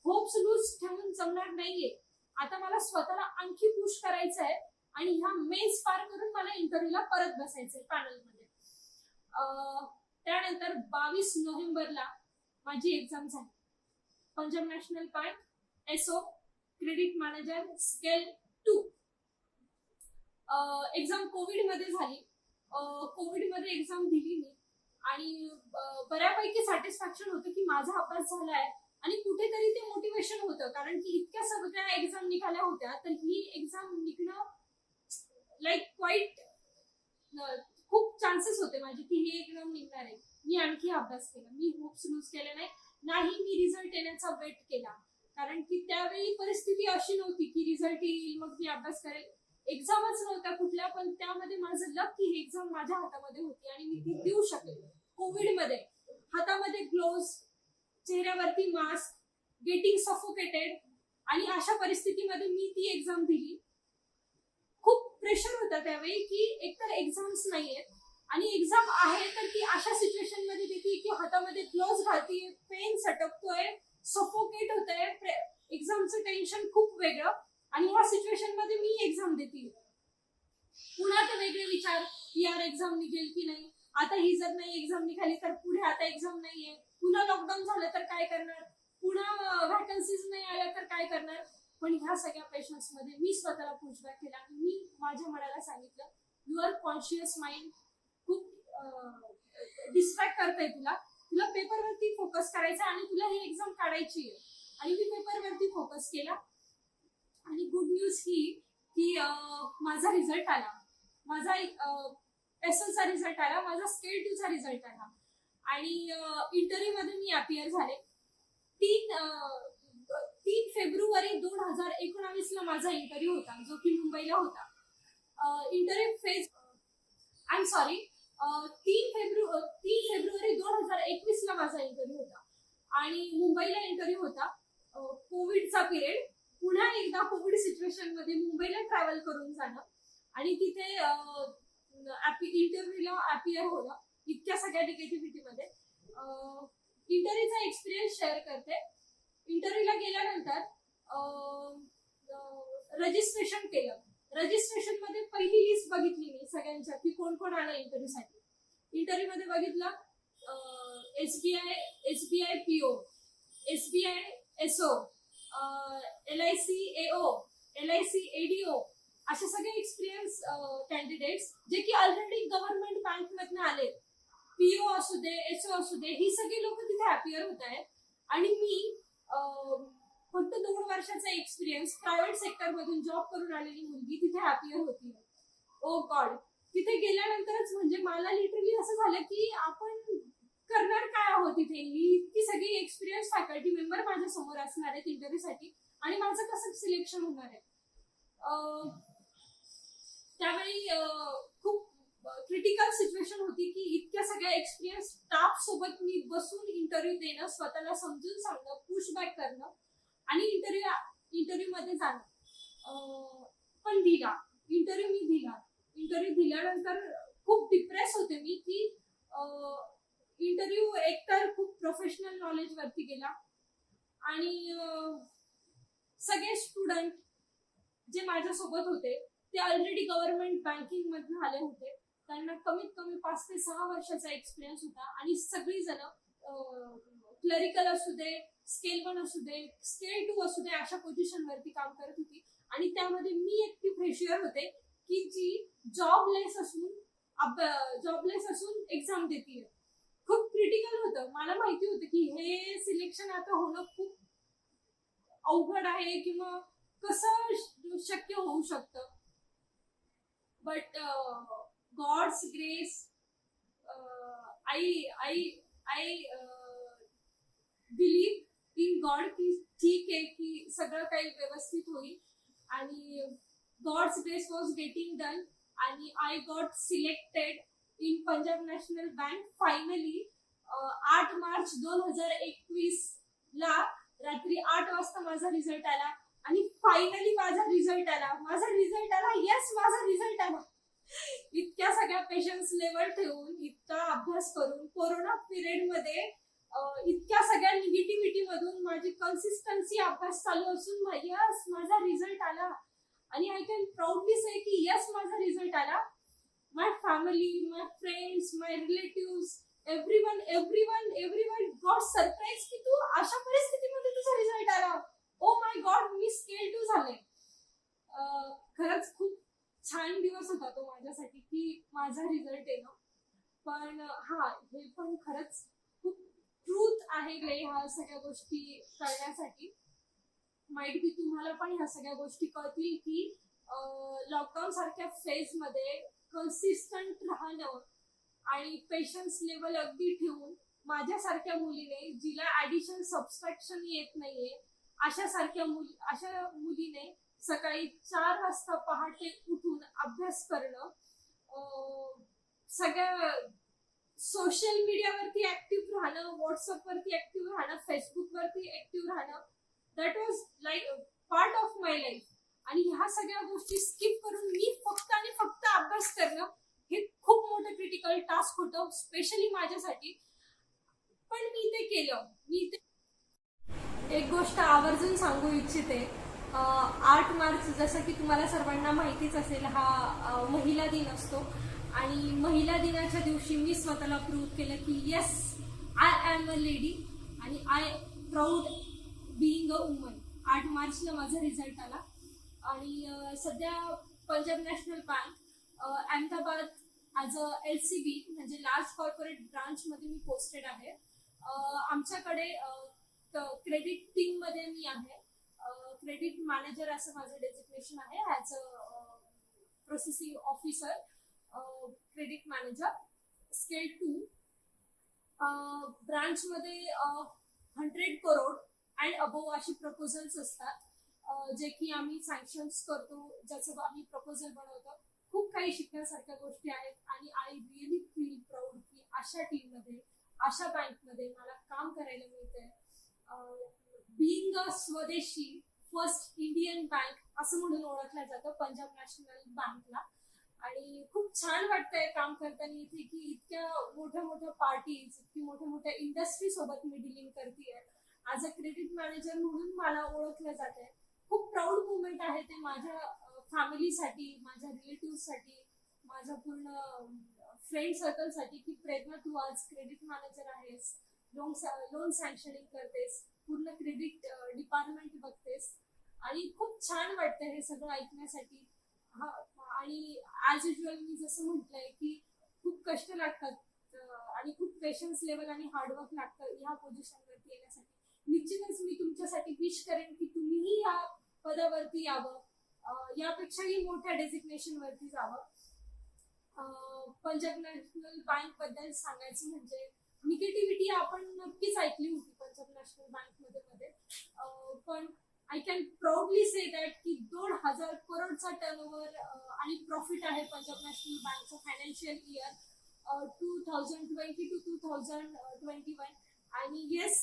होप्स लूज ठेवून जमणार नाहीये, आता मला स्वतःला आणखी पुश करायचं आहे आणि ह्या मेन्स पार करून मला इंटरव्ह्यूला परत बसायचंय पॅनलमध्ये. त्यानंतर 22 नोव्हेंबरला माझी एक्झाम झाली. Punjab National bank SO credit manager scale 2. Exam Covid मध्ये झाली. कोविड मध्ये एक्झाम दिली मी आणि बऱ्यापैकी सॅटिस्फॅक्शन होतं की माझा अभ्यास झालाय आणि कुठेतरी ते मोटिवेशन होतं, कारण की इतक्या सगळ्या एक्झाम निघाल्या होत्या तर ही एक्झाम निघणं लाईक क्वाईट खूप चान्सेस होते माझे की ही एक्झाम निघणार आहे. मी आणखी अभ्यास केला, मी होप्स लूज केले नाही, मी रिझल्ट येण्याचा वेट केला, कारण की त्यावेळी परिस्थिती अशी नव्हती की रिझल्ट येईल मग मी अभ्यास करेल. एक्झामच नव्हत्या कुठल्या, पण त्यामध्ये माझं लक की ही एक्झाम माझ्या हातामध्ये होती आणि मी ती देऊ शकले. कोविडमध्ये हातामध्ये ग्लोव्ज, चेहऱ्यावरती मास्क, गेटिंग सफोकेटेड, आणि अशा परिस्थितीमध्ये मी ती एक्झाम दिली. खूप प्रेशर होता त्यावेळी की एकतर एक्झाम्स नाहीयेत आणि एक्झाम आहे तर ती अशा सिच्युएशन मध्ये देते की हातामध्ये ग्लोव्ज घालतीये, पेन सटकतोय, सफोकेट होतंय, एक्झामचं टेन्शन खूप वेगळं, आणि ह्या सिच्युएशन मध्ये मी एक्झाम देते. पुन्हा ते वेगळे विचार की यार एक्झाम निघेल की नाही, आता ही जर नाही एक्झाम निघाली तर पुढे आता एक्झाम नाहीये, पुन्हा लॉकडाऊन झालं तर काय करणार, पुन्हा व्हॅकन्सीज नाही आल्या तर काय करणार. पण ह्या सगळ्या पेशन्स मध्ये मी स्वतःला पुशबॅक केला आणि मी माझ्या मनाला सांगितलं युअर कॉन्शियस माइंड खूप डिस्ट्रॅक्ट करताय तुला पेपरवरती फोकस करायचा आणि तुला ही एक्झाम काढायची आहे. आणि मी पेपरवरती फोकस केला आणि गुड न्यूज ही की माझा रिझल्ट आला, माझा SLचा रिझल्ट आला, माझा स्केल 2चा रिझल्ट आला आणि इंटरव्ह्यू मध्ये मी अपियर झाले. 3 फेब्रुवारी 2019 ला माझा इंटरव्ह्यू होता जो की मुंबईला होता. इंटरव्ह्यू फेज 3 फेब्रुवारी 2021 ला माझा इंटरव्ह्यू होता आणि मुंबईला इंटरव्ह्यू होता. कोविडचा पिरियड, पुन्हा एकदा कोविड सिच्युएशन मध्ये मुंबईला ट्रॅव्हल करून जाणं, आणि तिथे इंटरव्ह्यूला अपियर होणं, इतक्या सगळ्या निगेटिव्हिटीमध्ये इंटरव्ह्यूचा एक्सपिरियन्स शेअर करते. इंटरव्ह्यूला गेल्यानंतर रजिस्ट्रेशन केलं. रजिस्ट्रेशन मध्ये पहिली लिस्ट बघितली मी सगळ्यांच्या की कोण कोण आलं इंटरव्ह्यूसाठी. इंटरव्ह्यू मध्ये बघितलं SBI PO, SBI SO, LIC AO, LIC ADO असे सगळे एक्सपिरियन्स कॅन्डिडेट्स जे की ऑलरेडी गव्हर्नमेंट बँक मधून आले. पीओ असू दे, एसओ असू दे, ही सगळी लोक तिथे अपियर होत आहेत. आणि मी फक्त 2 वर्षाचा एक्सपिरियन्स प्रायव्हेट सेक्टर मधून जॉब करून आलेली मुलगी तिथे अपियर होती. ओ गॉड, तिथे गेल्यानंतरच म्हणजे मला लिटरली असं झालं की आपण करणार काय आहोत तिथे. इतकी सगळी एक्सपिरियन्स फॅकल्टी मेंबर माझ्या समोर असणार आहेत इंटरव्ह्यूसाठी आणि माझं कसं सिलेक्शन होणार आहे. त्यावेळी खूप क्रिटिकल सिच्युएशन होती की इतक्या सगळ्या एक्सपिरियन्स स्टाफ सोबत मी बसून इंटरव्ह्यू देणं, स्वतःला समजून सांगणं, पुशबॅक करणं आणि इंटरव्ह्यू मध्ये जाणं. पण दिला इंटरव्ह्यू, मी दिला. इंटरव्ह्यू दिल्यानंतर खूप डिप्रेस होते मी की इंटरव्ह्यू एकतर खूप प्रोफेशनल नॉलेज वरती गेला आणि सगळे स्टुडंट जे माझ्यासोबत होते ते ऑलरेडी गव्हर्नमेंट बँकिंग मधून आले होते. त्यांना कमीत कमी 5 ते 6 वर्षाचा एक्सपिरियन्स होता आणि सगळी जण क्लरिकल असू दे, स्केल 1 असू दे, स्केल 2 असू दे, अशा पोझिशन वरती काम करत होती. आणि त्यामध्ये मी एकटी फ्रेशर होते की जी जॉबलेस असून एक्झाम देते. खूप क्रिटिकल होतं. मला माहिती होतं की हे सिलेक्शन आता होणं खूप अवघड आहे किंवा कसं शक्य होऊ शकतं. But God's grace, I believe in God की ठीक आहे की सगळं काही व्यवस्थित होईल. आणि God's grace was getting done आणि I got selected in Punjab National Bank finally. 8 March 2021 ला रात्री 8 वाजता माझा रिझल्ट आला आणि फायनली माझा रिझल्ट आला. येस, माझा रिझल्ट आला. इतक्या सगळ्या पेशन्स लेवल ठेवून, इतका अभ्यास करून, कोरोना पिरियड मध्ये इतक्या सगळ्या निगेटिव्हिटी मधून माझी कन्सिस्टन्सी अभ्यास चालू असून यस माझा रिझल्ट आला. आणि आय कॅन प्राऊडली से की यस माझा रिझल्ट आला. माय फॅमिली, माय फ्रेंड्स, माय रिलेटिव्स, everyone got surprised की तू अशा परिस्थितीमध्ये तुझा रिझल्ट आला. ओ माय गॉड, मी स्केल 2 झाले. खरंच खूप छान दिवस होता तो माझ्यासाठी की माझा रिझल्ट येणं. पण हे पण खरंच खूप ट्रूथ आहे ह्या सगळ्या गोष्टी करण्यासाठी. माइट बी तुम्हाला पण ह्या सगळ्या गोष्टी कळतील की लॉकडाऊन सारख्या फेज मध्ये कन्सिस्टंट राहणं आणि पेशन्स लेवल अगदी ठेवून माझ्यासारख्या मुलीने, जिला ऍडिशन सबस्ट्रॅक्शन येत नाहीये, अशा मुलीने सकाळी 4 वाजता पहाटे उठून अभ्यास करणं, सगळ्या सोशल मीडियावरती ऍक्टिव्ह राहणं, व्हॉट्सअप वरती ऍक्टिव्ह राहणं, फेसबुक वरती ऍक्टिव्ह राहणं, that was like part of my life. आणि ह्या सगळ्या गोष्टी स्किप करून मी फक्त आणि फक्त अभ्यास करणं हे खूप मोठं क्रिटिकल टास्क होतं, स्पेशली माझ्यासाठी. पण मी ते केलं. एक गोष्ट आवर्जून सांगू इच्छिते. 8 मार्च जसं की तुम्हाला सर्वांना माहितीच असेल, हा महिला दिन असतो. आणि महिला दिनाच्या दिवशी मी स्वतःला प्रूव्ह केलं की yes, I am a lady आणि I proud being a woman. 8 मार्चला माझा रिझल्ट आला. आणि सध्या Punjab National Bank Ahmedabad as a LCB म्हणजे लार्ज कॉर्पोरेट ब्रांचमध्ये मी पोस्टेड आहे. आमच्याकडे क्रेडिट टीम मध्ये मी आहे. क्रेडिट मॅनेजर असं माझं डेजिग्नेशन आहे, as a processing officer, credit manager, scale 2. ब्रांचमध्ये 100 crore and above अशी प्रपोजल्स असतात जे की आम्ही सँक्शन्स करतो, ज्याचं आम्ही प्रपोजल बनवतो. खूप काही शिकण्यासारख्या गोष्टी आहेत आणि आय रिअली फील प्राऊड की अशा टीममध्ये, अशा बँकमध्ये मला काम करायला मिळतंय. बीइंग अ स्वदेशी फर्स्ट इंडियन बँक असं म्हणून ओळखलं जातं पंजाब नॅशनल बँकला. आणि खूप छान वाटतंय काम करताना इथे की इतक्या मोठ्या मोठ्या पार्टीज, इतकी मोठ्या मोठ्या इंडस्ट्री सोबत मी डीलिंग करतेय. ॲज अ क्रेडिट मॅनेजर म्हणून मला ओळखलं जात आहे. खूप प्राऊड मुवमेंट आहे ते माझ्या फॅमिलीसाठी, माझ्या रिलेटिव्हसाठी, माझ्या पूर्ण फ्रेंड सर्कलसाठी की प्रेरणा तू आज क्रेडिट मॅनेजर आहेस, लोन सँक्शनिंग करतेस, पूर्ण क्रेडिट डिपार्टमेंट बघतेस आणि खूप छान वाटतं हे सगळं ऐकण्यासाठी. हा, आणि ॲज युजल मी जसं म्हटलंय की खूप कष्ट लागतात आणि खूप पेशन्स लेवल आणि हार्डवर्क लागतं ह्या पोझिशनवरती येण्यासाठी. निश्चितच मी तुमच्यासाठी विश करेन की तुम्हीही या पदावरती यावं, यापेक्षाही मोठ्या डेझिग्नेशन वरती जावं. पंजाब नॅशनल बँक बद्दल सांगायचं म्हणजे निगेटिव्हिटी आपण नक्कीच ऐकली होती पंजाब नॅशनल बँक मध्ये पण I can proudly say that की 2,000 करोडचा टर्नओव्हर आणि प्रॉफिट आहे पंजाब नॅशनल बँकचा फायनान्शियल इयर 2020 टू 2021. आणि येस,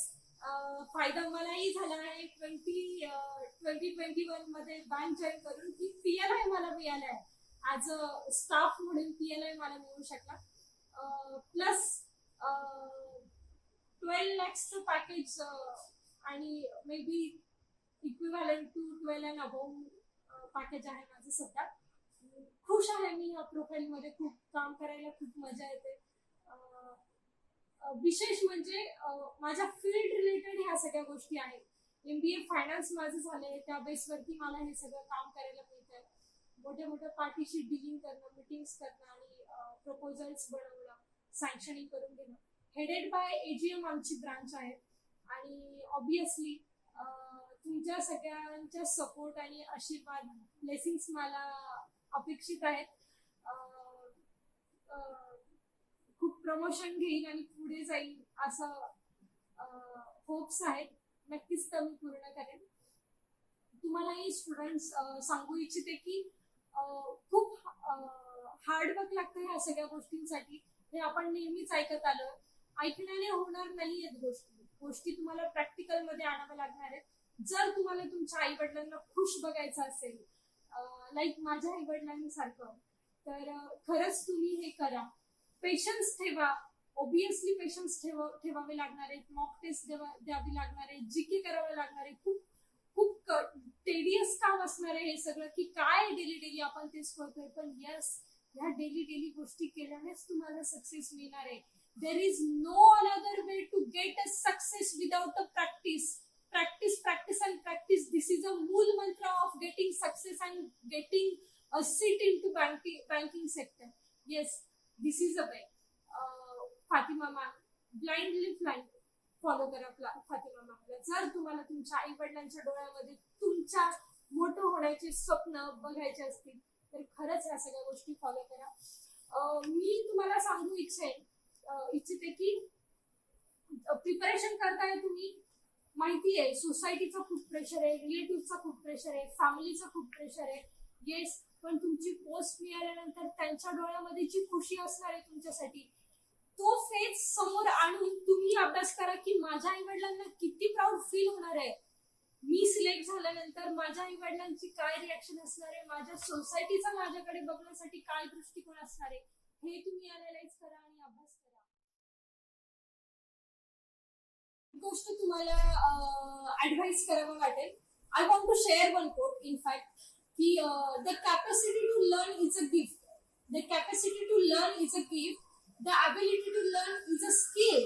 फायदा मलाही झाला आहे 2021 मध्ये बँक जॉईन करून की PLI मला मिळालाय. ॲज अ स्टाफ म्हणून PLI मला मिळू शकला. प्लस 12 लॅक्सचं पॅकेज आणि may be equivalent to 12 and above package आहे माझं सध्या. खुश आहे मी या प्रोफाईलमध्ये, खूप काम करायला खूप मजा येते. विशेष म्हणजे माझ्या फील्ड रिलेटेड ह्या सगळ्या गोष्टी आहेत. MBA फायनान्स माझं झालंय, त्या बेसवरती मला हे सगळं काम करायला मिळतंय. मोठ्या मोठ्या पार्टीशी डीलिंग करणं, मिटिंग्स करणं आणि प्रपोजल्स बनवणं, सँक्शनिंग करून घेणं. हेडेड बाय AGM आमची ब्रांच आहे. आणि ऑब्विसली तुमच्या सगळ्यांच्या सपोर्ट आणि आशीर्वाद, ब्लेसिंग्स मला अपेक्षित आहेत. खूप प्रमोशन घेईन आणि पुढे जाईल असं होप्स आहेत. नक्कीच तर मी पूर्ण करेन. तुम्हालाही स्टुडंट्स सांगू इच्छिते की खूप हार्डवर्क लागतं ह्या सगळ्या गोष्टींसाठी. हे आपण नेहमीच ऐकत आलो. ऐकण्याने होणार नाही आहेत गोष्टी तुम्हाला प्रॅक्टिकल मध्ये आणाव्या लागणार आहेत. जर तुम्हाला तुमच्या आई वडिलांना खुश बघायचं असेल, लाईक माझ्या आई वडिलांनी सारखं, तर खरंच तुम्ही हे करा. पेशन्स ठेवा. ऑब्विसली पेशन्स ठेवावे लागणार आहेत. मॉक टेस्ट द्यावी लागणार आहे, GK करावं लागणार आहे. खूप खूप टेडियस काम असणार आहे हे सगळं की काय डेली आपण तेच करतोय. पण यस, ह्या डेली गोष्टी केल्यानेच तुम्हाला सक्सेस मिळणार आहे. There is no another way to get a success without a practice. Practice and practice. This is a मूल mantra of getting success and getting a seat into banking sector. Yes, this is a way. Fatima ma'am, blindly फ्लाइंड follow करा फातिमा मॅमला. जर तुम्हाला तुमच्या आई वडिलांच्या डोळ्यामध्ये तुमच्या मोठं होण्याचे स्वप्न बघायचे असतील तर खरंच ह्या सगळ्या गोष्टी फॉलो करा. मी तुम्हाला सांगू इच्छिते की प्रिपरेशन करताय तुम्ही, माहिती आहे सोसायटीचा खूप प्रेशर आहे, रिलेटिव्हचा खूप प्रेशर आहे, फॅमिलीचा खूप प्रेशर आहे. येस, पण तुमची पोस्ट मिळाल्यानंतर त्यांच्या डोळ्यामध्ये जी खुशी असणार आहे तुमच्यासाठी, तो फेज समोर आणून तुम्ही अभ्यास करा की माझ्या आई वडिलांना किती प्राऊड फील होणार आहे. मी सिलेक्ट झाल्यानंतर माझ्या आई वडिलांची काय रिॲक्शन असणार आहे, माझ्या सोसायटीचा माझ्याकडे बघण्यासाठी काय दृष्टिकोन असणार आहे, हे तुम्ही अनालाइज करा आणि अभ्यास करा. गोष्ट तुम्हाला ऍडवाइस करावं वाटेल. I want to share one quote in fact की the capacity to learn is a gift. The capacity to learn is a gift. The ability to learn is a skill,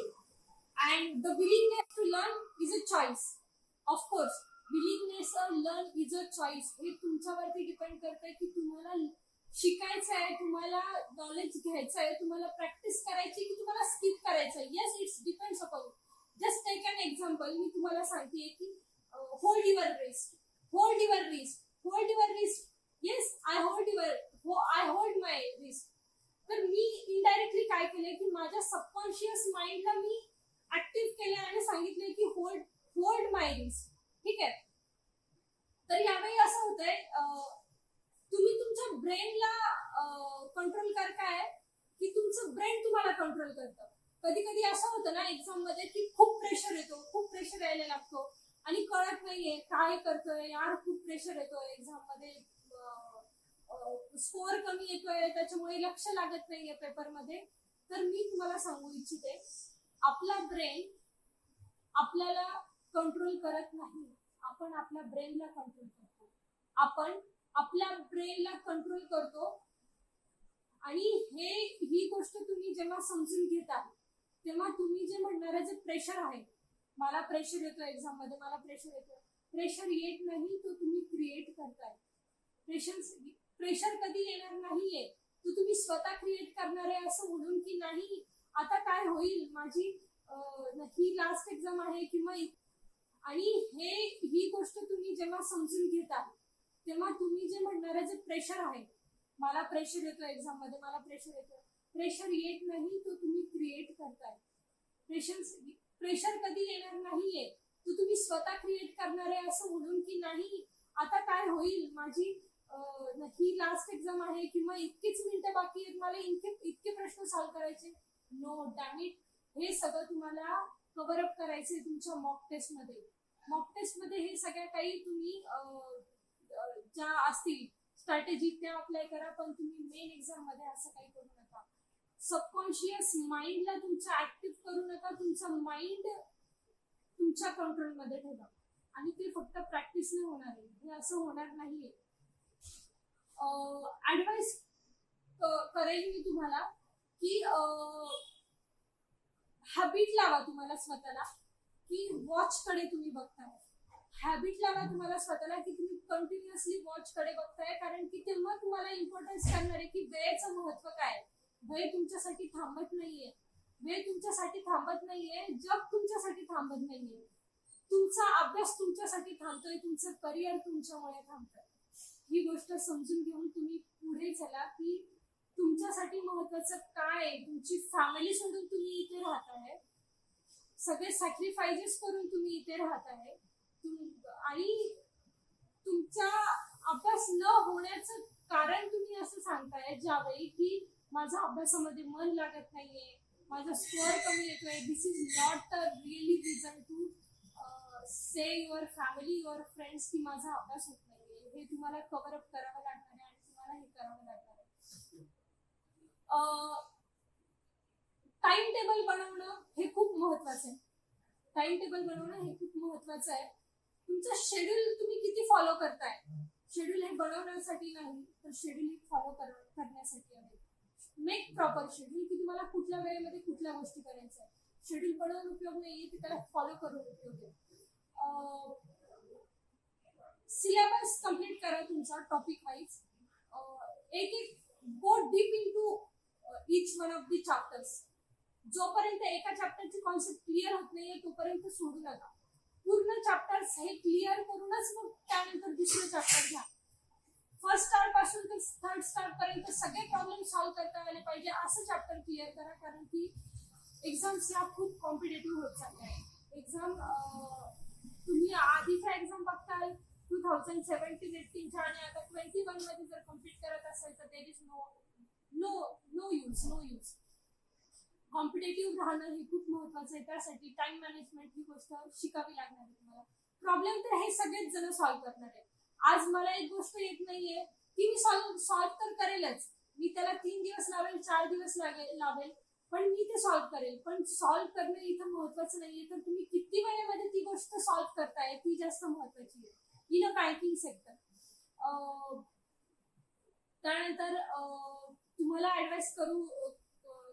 and the willingness to learn is a choice. Of course, willingness to learn is a choice. हे तुमच्यावरती depend करतंय की तुम्हाला शिकायचं आहे, तुम्हाला knowledge घ्यायचं आहे, तुम्हाला प्रॅक्टिस करायची की तुम्हाला स्किप करायचं आहे. Yes, it's depends upon. Just take an example. मी तुम्हाला सांगतेय की hold your wrist, hold your wrist, hold your wrist. Yes, I hold my wrist. तर मी इनडायरेक्टली काय केलंय की माझ्या सबकॉन्शियस माइंडला मी ऍक्टिव्ह केलं आणि सांगितलंय की होल्ड माय रिस्क. ठीक आहे. तर यावेळी असं होतंय, तुम्ही तुमच्या ब्रेनला कंट्रोल करताय की तुमचं ब्रेन तुम्हाला कंट्रोल करतं. कधी कधी असं होतं ना एक्झाम मध्ये की खूप प्रेशर येतो, खूप प्रेशर यायला लागतो आणि कळत नाहीये काय करतोय यार, खूप प्रेशर येतो एक्झाम मध्ये, स्कोअर कमी येतोय, त्याच्यामुळे लक्ष लागत नाहीये पेपरमध्ये, तर मी तुम्हाला सांगू इच्छिते, आपला ब्रेन आपल्याला कंट्रोल करत नाही, आपण आपल्या ब्रेनला कंट्रोल करतो. आपण आपल्या ब्रेनला कंट्रोल करतो. आणि ही गोष्ट तुम्ही जेव्हा समजून घेता, तेव्हा तुम्ही जे म्हणणारे जे प्रेशर आहे, मला प्रेशर येतो एक्झाम मध्ये, मला प्रेशर येतो, प्रेशर येत नाही, तो तुम्ही क्रिएट करताय. प्रेशर कधी येणार नाहीये, तो तुम्ही स्वतः क्रिएट करणार आहे. असं म्हणून की नाही आता काय होईल, माझी ही लास्ट एक्झाम आहे किंवा आणि ही गोष्ट तुम्ही जेव्हा समजून घेता, तेव्हा तुम्ही जे म्हणणारे जे प्रेशर आहे, मला प्रेशर येतो एक्झाम मध्ये, मला प्रेशर येतो, प्रेशर येत नाही, तो तुम्ही क्रिएट करताय. प्रेशर कधी येणार नाहीये, तो तुम्ही स्वतः क्रिएट करणार आहे. असं म्हणून की नाही आता काय होईल, माझी ही लास्ट एक्झाम आहे किंवा इतकीच मिनिटं बाकी आहेत, मला इतके प्रश्न सॉल्व्ह करायचे. नो डॅम इट, हे सगळं तुम्हाला कव्हर अप करायचे तुमच्या मॉक टेस्ट मध्ये. मॉक टेस्ट मध्ये हे सगळ्या काही तुम्ही ज्या असतील स्ट्रॅटेजी त्या अप्लाय करा, पण तुम्ही मेन एक्झाम मध्ये असं काही करू नका. सबकॉन्शियस माइंडला तुमच्या ऍक्टिव्ह करू नका, तुमचा माइंड तुमच्या कंट्रोलमध्ये ठेवा. आणि ते फक्त प्रॅक्टिसने होणार आहे, हे असं होणार नाहीये. ऍडवाइस करेल मी तुम्हाला की हॅबिट लावा तुम्हाला स्वतःला, की वॉच कडे तुम्ही बघताय. हॅबिट लावा तुम्हाला स्वतःला की तुम्ही कंटिन्युअसली वॉच कडे बघताय, कारण की तेव्हा तुम्हाला इम्पॉर्टन्स करणार आहे की वेळेचं महत्व काय. वेळ तुमच्यासाठी थांबत नाहीये, वेळ तुमच्यासाठी थांबत नाहीये, जग तुमच्यासाठी थांबत नाहीये, तुमचा अभ्यास तुमच्यासाठी थांबतोय, तुमचं करिअर तुमच्यामुळे थांबतोय. ही गोष्ट समजून घेऊन तुम्ही पुढे चला की तुमच्यासाठी महत्वाचं काय आहे. तुमची फॅमिली सोडून तुम्ही इथे राहताय, सगळे सॅक्रिफायसेस करून तुम्ही इथे राहताय, आणि तुमचा अभ्यास न होण्याचं कारण तुम्ही असं सांगताय ज्यावेळी की माझा अभ्यासामध्ये मन लागत नाहीये, माझा स्कोअर कमी येतोय. This is not a really reason to say your family, your friends की माझा अभ्यास होत नाहीये. हे तुम्हाला कव्हर अप करावं लागणार आहे आणि तुम्हाला हे करावं लागणार आहे. टाइम टेबल बनवणं हे खूप महत्वाचं आहे. टाइम टेबल बनवणं हे खूप महत्वाचं आहे. तुमचं शेड्यूल तुम्ही किती फॉलो करताय, शेड्यूल हे बनवण्यासाठी नाही, तर शेड्यूल हे फॉलो करण्यासाठी आहे. मेक प्रॉपर शेड्यूल की तुम्हाला कुठल्या वेळेमध्ये कुठल्या गोष्टी करायच्या आहेत. शेड्यूल बनवून उपयोग नाहीये, की त्याला फॉलो करून उपयोग आहे. सिलेबस कम्प्लीट करा तुमचा टॉपिक वाईज. एक go deep into each one of the chapters. जोपर्यंत एका चॅप्टरची कॉन्सेप्ट क्लिअर होत नाहीये तोपर्यंत सोडू नका. पूर्ण चॅप्टर्स हे क्लिअर करूनच मग त्यानंतर दुसरे चॅप्टर घ्या. फर्स्ट स्टार पासून तर थर्ड स्टार पर्यंत सगळे प्रॉब्लेम सॉल्व्ह करता आले पाहिजे असं चॅप्टर क्लिअर करा, कारण की एक्झाम्स ह्या खूप कॉम्पिटेटिव्ह होत चालल्या आहेत. एक्झाम तुम्ही आधीच्या एक्झाम बघताल 2017-18च्या आणि आता 21 मध्ये जर कम्प्लीट करत असेल तर there is no use. Competitive राहणं हे खूप महत्वाचं आहे. त्यासाठी टाइम मॅनेजमेंट ही गोष्ट शिकावी लागणार आहे तुम्हाला. प्रॉब्लेम तर हे सगळेच जण सॉल्व्ह करणार आहे. आज मला एक गोष्ट येत नाहीये ती मी सॉल्व्ह तर करेलच. मी त्याला 3 दिवस लावेल, 4 दिवस लावेल, पण मी ते सॉल्व्ह करेल. पण सॉल्व्ह करणं इथं महत्वाचं नाहीये, तर तुम्ही किती वेळेमध्ये ती गोष्ट सॉल्व्ह करताय ती जास्त महत्वाची आहे इन अ बँकिंग सेक्टर. त्यानंतर तुम्हाला ऍडवाइस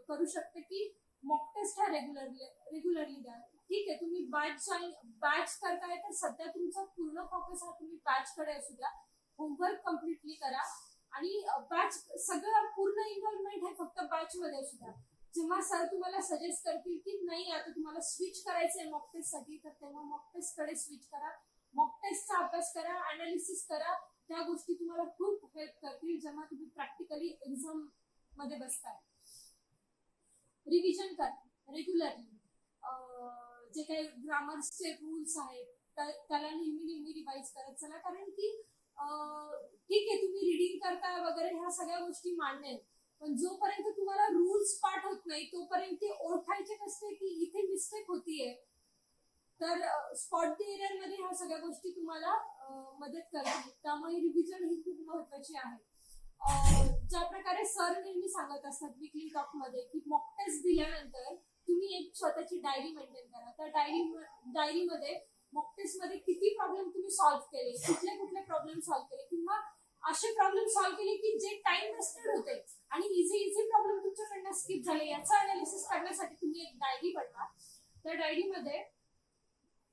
करू शकते की मॉक टेस्ट हा रेग्युलरली द्या. ठीक आहे, तुम्ही बॅच करताय तर सध्या तुमचा पूर्ण फोकस हा तुम्ही बॅच कडे असू द्या. होमवर्क कम्प्लिटली करा आणि बॅच सगळं पूर्ण इन्व्हॉल्वमेंट हे फक्त बॅच मध्ये असू द्या. जेव्हा सर तुम्हाला सजेस्ट करतील की नाही आता तुम्हाला स्विच करायचंय मॉक टेस्ट साठी, तर तेव्हा मॉक टेस्ट कडे स्विच करा. मॉक टेस्टचा अभ्यास करा, अनालिसिस करा. त्या गोष्टी तुम्हाला खूप हेल्प करतील जेव्हा तुम्ही प्रॅक्टिकली एक्झाम मध्ये बसताय. रिव्हिजन करा रेग्युलरली. जे काही ग्रामरचे रूल्स आहेत त्याला नेहमी रिवाइज करत चला, कारण की ठीक आहे तुम्ही रिडिंग करता वगैरे ह्या सगळ्या गोष्टी मान्य आहेत, पण जोपर्यंत तुम्हाला रूल्स पाठ होत नाही तोपर्यंत ते ओळखायचे कसते की इथे मिस्टेक होतीये. तर स्पॉट द एरर मध्ये ह्या सगळ्या गोष्टी तुम्हाला मदत करतील. त्यामुळे रिव्हिजन ही खूप महत्वाची आहे. ज्या प्रकारे सर नेहमी सांगत असतात विकली टॉक मध्ये की मॉक टेस्ट दिल्यानंतर तुम्ही एक स्वतःची डायरी मेंटेन करा. त्या डायरीमध्ये मॉक टेस्ट मध्ये किती प्रॉब्लेम तुम्ही सॉल्व्ह केले, कुठले कुठले प्रॉब्लेम सॉल्व्ह केले, किंवा असे प्रॉब्लेम सॉल्व्ह केले की जे टाइम वेस्टेड होते आणि इझी प्रॉब्लेम तुमच्याकडनं स्किप झाले, याचं अनालिसिस करण्यासाठी तुम्ही एक डायरी बनवा. त्या डायरीमध्ये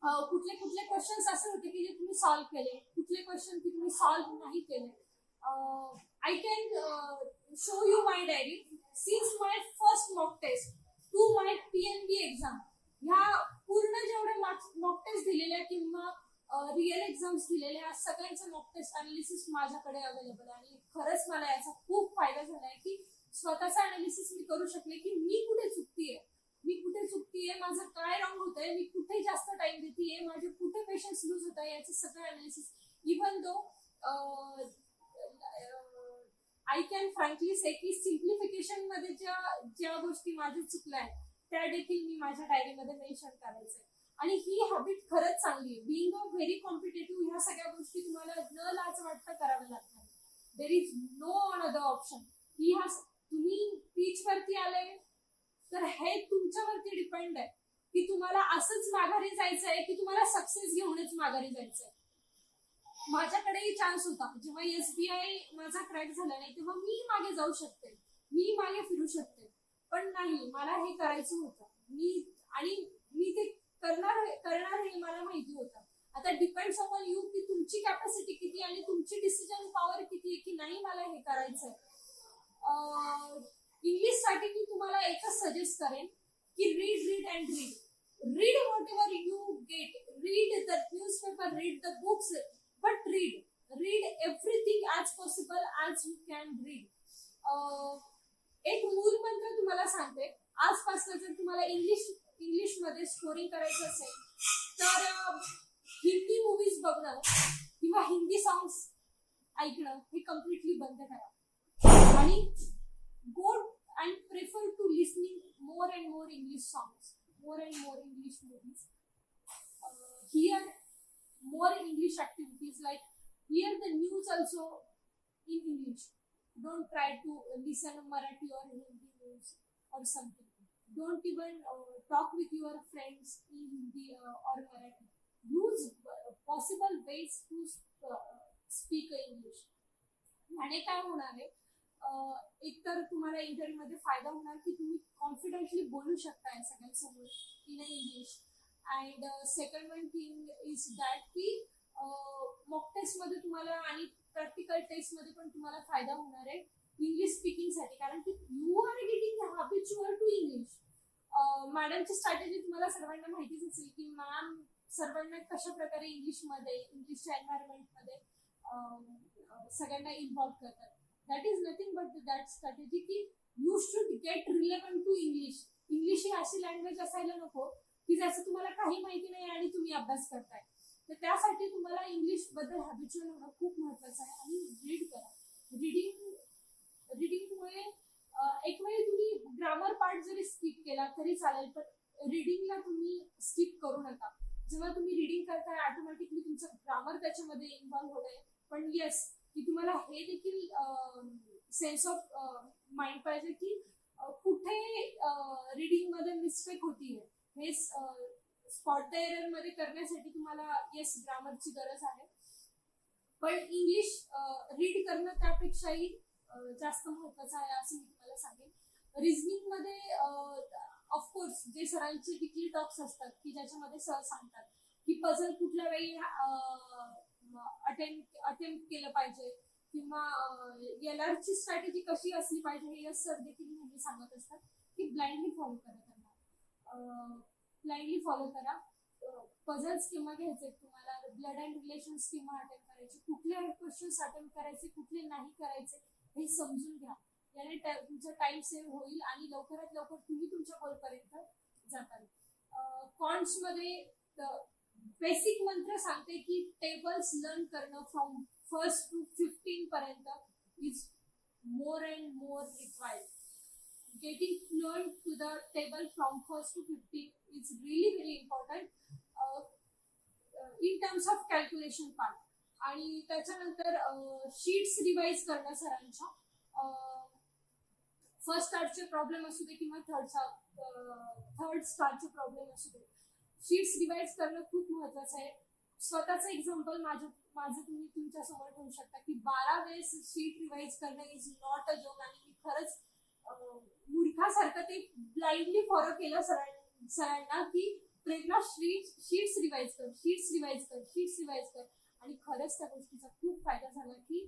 कुठले कुठले क्वेश्चन्स असे होते की जे तुम्ही सॉल्व्ह केले, कुठले क्वेश्चन की तुम्ही सॉल्व्ह नाही केले. I can show you my diary since my first mock test to my PNB exam. ह्या पूर्ण जेवढे मॉक टेस्ट दिलेल्या किंवा रिअल एक्झाम्स दिलेल्या सगळ्यांचं मॉक टेस्ट अनालिसिस माझ्याकडे अवेलेबल आहे. आणि खरंच मला याचा खूप फायदा झालाय की स्वतःचा अनालिसिस मी करू शकले की मी कुठे चुकतीये, माझं काय रॉंग होतंय, मी कुठे जास्त टाइम देतीये, माझे कुठे पेशन्स लूज होत आहे, याचं सगळं analysis. Even though I can frankly say की सिम्प्लिफिकेशन मध्ये ज्या गोष्टी माझ्या चुकल्या आहेत त्या देखील मी माझ्या डायरीमध्ये मेन्शन करायचंय. आणि ही हॅबिट खरंच चांगली आहे. बिईंग अ व्हेरी कॉम्पिटेटिव्ह ह्या सगळ्या गोष्टी तुम्हाला न लाज वाटता कराव्या लागतात. There is no another option. ही तुम्ही पीच वरती आले तर हे तुमच्यावरती डिपेंड आहे की तुम्हाला असंच माघारी जायचंय की तुम्हाला सक्सेस घेऊनच माघारी जायचंय. माझ्याकडेही चान्स होता, जेव्हा SBI माझा क्रॅक झाला नाही तेव्हा मी मागे जाऊ शकते, मी मागे फिरू शकते, पण नाही, मला हे करायचं होतं. मी ते करणार हे मला माहिती होतं. आता डिपेंड्स अपॉन यू की तुमची कॅपॅसिटी किती आणि तुमची डिसिजन पॉवर किती आहे की नाही मला हे करायचंय. इंग्लिश साठी मी तुम्हाला एकच सजेस्ट करेन की read and read what ever you get. Read the newspaper, read the books, but read everything as possible as you can read. एक मूल मंत्र तुम्हाला सांगते. आजपासून जर तुम्हाला इंग्लिश मध्ये स्कोरिंग करायचं असेल तर हिंदी मूवीज बघणं किंवा हिंदी सॉंग्स ऐकणं हे कम्प्लिटली बंद करा आणि go and prefer to listening more and more English songs, more and more English movies. Hear more English activities, like hear the news also in English. Don't try to listen Marathi or Hindi news or something. Don't even talk with your friends in Hindi or Marathi. Use possible ways to speak English. आणि काय होणार आहे, एक तर तुम्हाला interview मध्ये फायदा होणार की तुम्ही कॉन्फिडेंटली बोलू शकताय सगळ्यांसमोर in English. And second one thing is that की मॉक टेस्ट मध्ये तुम्हाला आणि प्रॅक्टिकल टेस्ट मध्ये पण तुम्हाला फायदा होणार आहे इंग्लिश स्पीकिंग साठी, कारण की you are getting habitual to English. मॅडमची स्ट्रॅटेजी तुम्हाला सर्वांना माहितीच असेल की मॅम सर्वांना कशा प्रकारे इंग्लिशच्या एन्व्हायरमेंट मध्ये सगळ्यांना इन्व्हॉल्व करतात. That is nothing but that strategy की you should get relevant to English. English ही अशी लँग्वेज असायला नको की ज्याचं तुम्हाला काही माहिती नाही आणि तुम्ही अभ्यास करताय. तर त्यासाठी तुम्हाला इंग्लिश बद्दल हॅबिच्युअल होणं खूप महत्वाचं आहे. आणि रीड करा. रिडिंगमुळे एक वेळी तुम्ही ग्रामर पार्ट जरी स्किप केला तरी चालेल, पण रिडिंगला तुम्ही स्किप करू नका. जेव्हा तुम्ही रिडिंग करताय ऑटोमॅटिकली तुमचं ग्रामर त्याच्यामध्ये इन्व्हॉल्व होतंय. पण येस की तुम्हाला हे देखील सेन्स ऑफ माइंड पाहिजे की कुठे रिडिंग मध्ये मिस्टेक होतीये. हे स्पॉट द एरर मध्ये करण्यासाठी तुम्हाला येस ग्रामरची गरज आहे, पण इंग्लिश रीड करणं त्यापेक्षाही जास्त महत्वाचं आहे असं मी तुम्हाला सांगेन. रिझनिंग मध्ये ऑफकोर्स जे सरांचे विकली टॉक्स असतात की ज्याच्यामध्ये सर सांगतात की पझल कुठल्या वेळी अटेम्प्ट केलं पाहिजे किंवा LR ची स्ट्रॅटेजी कशी असली पाहिजे हे यस सर देखील नेहमी सांगत असतात की ब्लाइंडली फॉलो करा. पझल्स केव्हा घ्यायचे तुम्हाला, ब्लड अँड रिलेशन्स केव्हा अटेम्प्ट करायचे, कुठले क्वेश्चन्स अटेम्प्ट करायचे, कुठले नाही करायचे हे समजून घ्या. याने तुमचा टाइम सेव्ह होईल आणि लवकरात लवकर तुम्ही तुमच्या गोलपर्यंत जाताल. कॉन्ट्स मध्ये बेसिक मंत्र सांगते की टेबल्स लर्न करणं फ्रॉम 1st to 15 पर्यंत is more and more required. Getting fluent to the table from 1st to 15 is really very important in terms of calculation part. आणि त्याच्यानंतर शीट्स रिवाइज करणं सरांच्या. फर्स्ट स्टारचे प्रॉब्लेम असू दे किंवा third स्टारचे problem असू दे, sheets revise करणं खूप महत्वाचं आहे. स्वतःचं एक्झाम्पल माझं तुम्ही तुमच्या समोर ठेवू शकता की 12 वेळेस शीट रिवाइज करणं इज नॉट अ जोक. आणि मी खरंच मूर्खासारखं ते ब्लाइंडली फॉलो केलं सरांना की प्रेरणा शीट्स रिवाइज कर, शीट्स रिवाइज कर, शीट्स रिवाइज कर. आणि खरंच त्या गोष्टीचा खूप फायदा झाला की